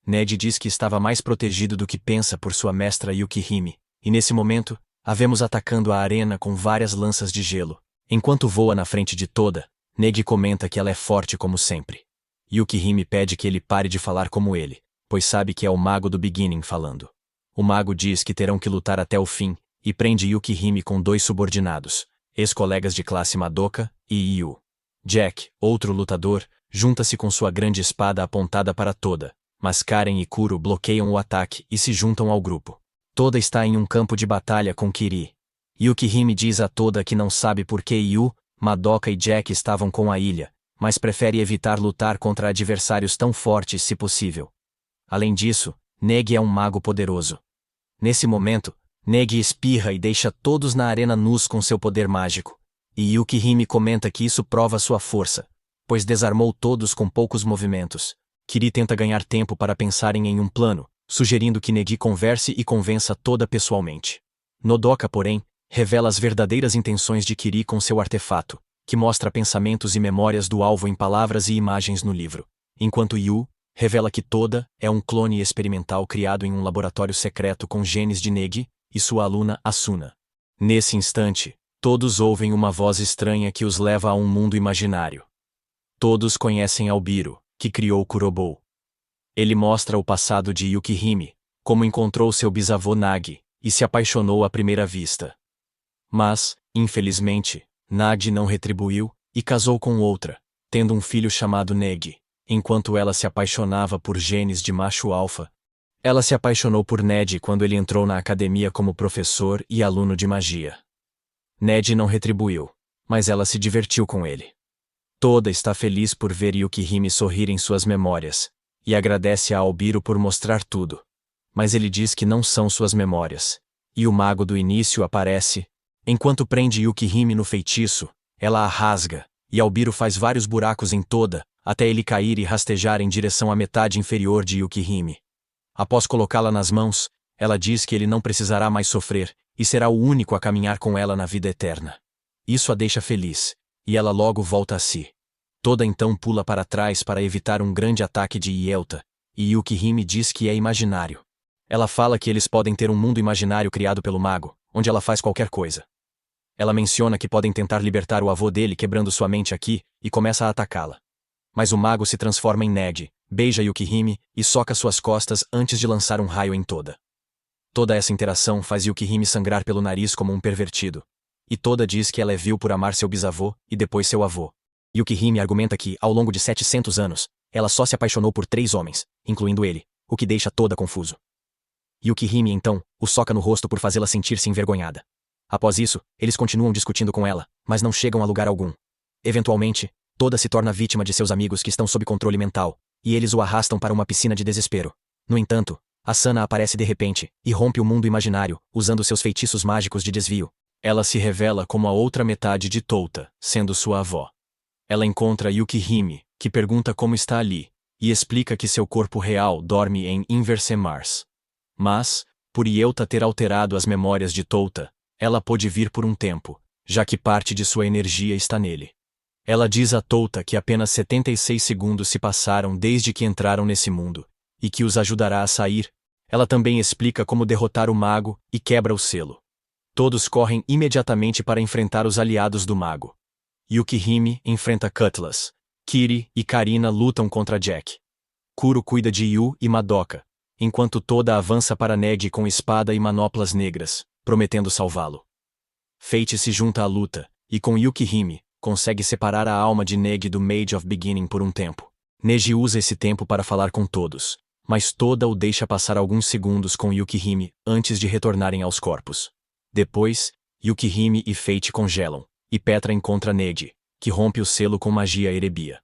[SPEAKER 1] Ned diz que estava mais protegido do que pensa por sua mestra Yukihime, e nesse momento, a vemos atacando a arena com várias lanças de gelo. Enquanto voa na frente de toda, Neg comenta que ela é forte como sempre. Yukihime pede que ele pare de falar como ele, pois sabe que é o mago do Beginning falando. O mago diz que terão que lutar até o fim, e prende Yukihime com 2 subordinados, ex-colegas de classe Madoka e Yu. Jack, outro lutador, junta-se com sua grande espada apontada para Toda, mas Karen e Kuro bloqueiam o ataque e se juntam ao grupo. Toda está em um campo de batalha com Kiri. Yukihime diz a Toda que não sabe por que Yu, Madoka e Jack estavam com a ilha, mas prefere evitar lutar contra adversários tão fortes se possível. Além disso, Neg é um mago poderoso. Nesse momento, Neg espirra e deixa todos na arena nus com seu poder mágico. E Yukihime comenta que isso prova sua força, pois desarmou todos com poucos movimentos. Kiri tenta ganhar tempo para pensarem em um plano, sugerindo que Negi converse e convença Toda pessoalmente. Nodoka, porém, revela as verdadeiras intenções de Kiri com seu artefato, que mostra pensamentos e memórias do alvo em palavras e imagens no livro, enquanto Yu revela que Toda é um clone experimental criado em um laboratório secreto com genes de Negi e sua aluna Asuna. Nesse instante, todos ouvem uma voz estranha que os leva a um mundo imaginário. Todos conhecem Albiro, que criou Kurobou. Ele mostra o passado de Yukihime, como encontrou seu bisavô Nagi, e se apaixonou à primeira vista. Mas, infelizmente, Nagi não retribuiu, e casou com outra, tendo um filho chamado Negi. Enquanto ela se apaixonava por genes de macho alfa, ela se apaixonou por Ned quando ele entrou na academia como professor e aluno de magia. Ned não retribuiu, mas ela se divertiu com ele. Toda está feliz por ver Yukihime sorrir em suas memórias, e agradece a Albiro por mostrar tudo. Mas ele diz que não são suas memórias, e o mago do início aparece. Enquanto prende Yukihime no feitiço, ela a rasga, e Albiro faz vários buracos em Toda, até ele cair e rastejar em direção à metade inferior de Yukihime. Após colocá-la nas mãos, ela diz que ele não precisará mais sofrer, e será o único a caminhar com ela na vida eterna. Isso a deixa feliz, e ela logo volta a si. Toda então pula para trás para evitar um grande ataque de Ielta, e Yukihime diz que é imaginário. Ela fala que eles podem ter um mundo imaginário criado pelo mago, onde ela faz qualquer coisa. Ela menciona que podem tentar libertar o avô dele quebrando sua mente aqui, e começa a atacá-la. Mas o mago se transforma em Ned, beija Yukihime e soca suas costas antes de lançar um raio em Toda. Toda essa interação faz Yukihime sangrar pelo nariz como um pervertido. E Toda diz que ela é vil por amar seu bisavô e depois seu avô. Yukihime argumenta que, ao longo de 700 anos, ela só se apaixonou por 3 homens, incluindo ele, o que deixa Toda confuso. Yukihime, então, o soca no rosto por fazê-la sentir-se envergonhada. Após isso, eles continuam discutindo com ela, mas não chegam a lugar algum. Eventualmente, Toda se torna vítima de seus amigos que estão sob controle mental, e eles o arrastam para uma piscina de desespero. No entanto, Asuna aparece de repente, e rompe o mundo imaginário, usando seus feitiços mágicos de desvio. Ela se revela como a outra metade de Touta, sendo sua avó. Ela encontra Yukihime, que pergunta como está ali, e explica que seu corpo real dorme em Inverse Mars. Mas, por Ielta ter alterado as memórias de Touta, ela pôde vir por um tempo, já que parte de sua energia está nele. Ela diz a Touta que apenas 76 segundos se passaram desde que entraram nesse mundo, e que os ajudará a sair. Ela também explica como derrotar o mago e quebra o selo. Todos correm imediatamente para enfrentar os aliados do mago. Yukihime enfrenta Cutlass. Kiri e Karina lutam contra Jack. Kuro cuida de Yu e Madoka, enquanto Toda avança para Negi com espada e manoplas negras, prometendo salvá-lo. Fate se junta à luta, e com Yukihime, consegue separar a alma de Negi do Mage of Beginning por um tempo. Neji usa esse tempo para falar com todos, mas Toda o deixa passar alguns segundos com Yukihime antes de retornarem aos corpos. Depois, Yukihime e Fate congelam, e Petra encontra Negi, que rompe o selo com magia Erebia.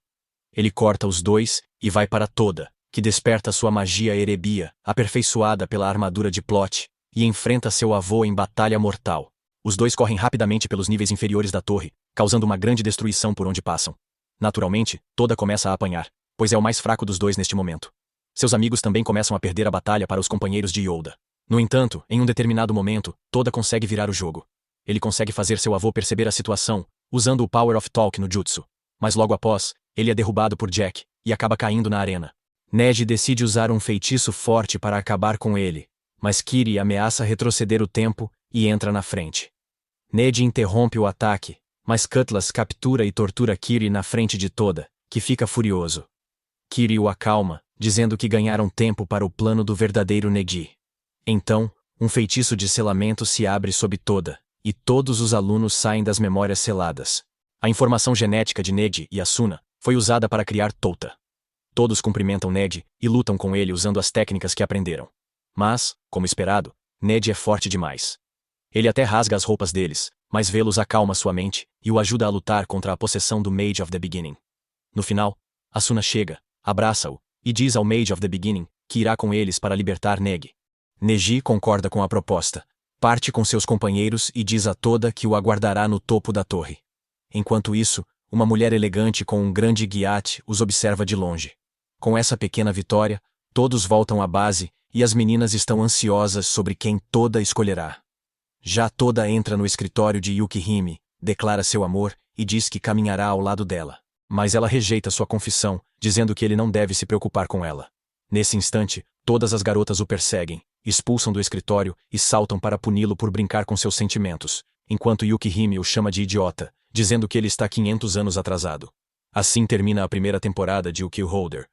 [SPEAKER 1] Ele corta os dois, e vai para Toda, que desperta sua magia Erebia, aperfeiçoada pela armadura de Plot, e enfrenta seu avô em batalha mortal. Os dois correm rapidamente pelos níveis inferiores da torre, causando uma grande destruição por onde passam. Naturalmente, Toda começa a apanhar, pois é o mais fraco dos dois neste momento. Seus amigos também começam a perder a batalha para os companheiros de Yoda. No entanto, em um determinado momento, Toda consegue virar o jogo. Ele consegue fazer seu avô perceber a situação, usando o Power of Talk no Jutsu. Mas logo após, ele é derrubado por Jack, e acaba caindo na arena. Neji decide usar um feitiço forte para acabar com ele, mas Kiri ameaça retroceder o tempo e entra na frente. Neji interrompe o ataque, mas Cutlass captura e tortura Kiri na frente de Toda, que fica furioso. Kiri o acalma, dizendo que ganharam tempo para o plano do verdadeiro Neji. Então, um feitiço de selamento se abre sob Toda, e todos os alunos saem das memórias seladas. A informação genética de Neji e Asuna foi usada para criar Tota. Todos cumprimentam Neji e lutam com ele usando as técnicas que aprenderam. Mas, como esperado, Neji é forte demais. Ele até rasga as roupas deles, mas vê-los acalma sua mente e o ajuda a lutar contra a possessão do Mage of the Beginning. No final, Asuna chega, abraça-o e diz ao Mage of the Beginning que irá com eles para libertar Neji. Neji concorda com a proposta, parte com seus companheiros e diz a Toda que o aguardará no topo da torre. Enquanto isso, uma mulher elegante com um grande guiate os observa de longe. Com essa pequena vitória, todos voltam à base e as meninas estão ansiosas sobre quem Toda escolherá. Já Toda entra no escritório de Yukihime, declara seu amor e diz que caminhará ao lado dela. Mas ela rejeita sua confissão, dizendo que ele não deve se preocupar com ela. Nesse instante, todas as garotas o perseguem, expulsam do escritório e saltam para puni-lo por brincar com seus sentimentos, enquanto Yukihime o chama de idiota, dizendo que ele está 500 anos atrasado. Assim termina a primeira temporada de Ukiyo Holder,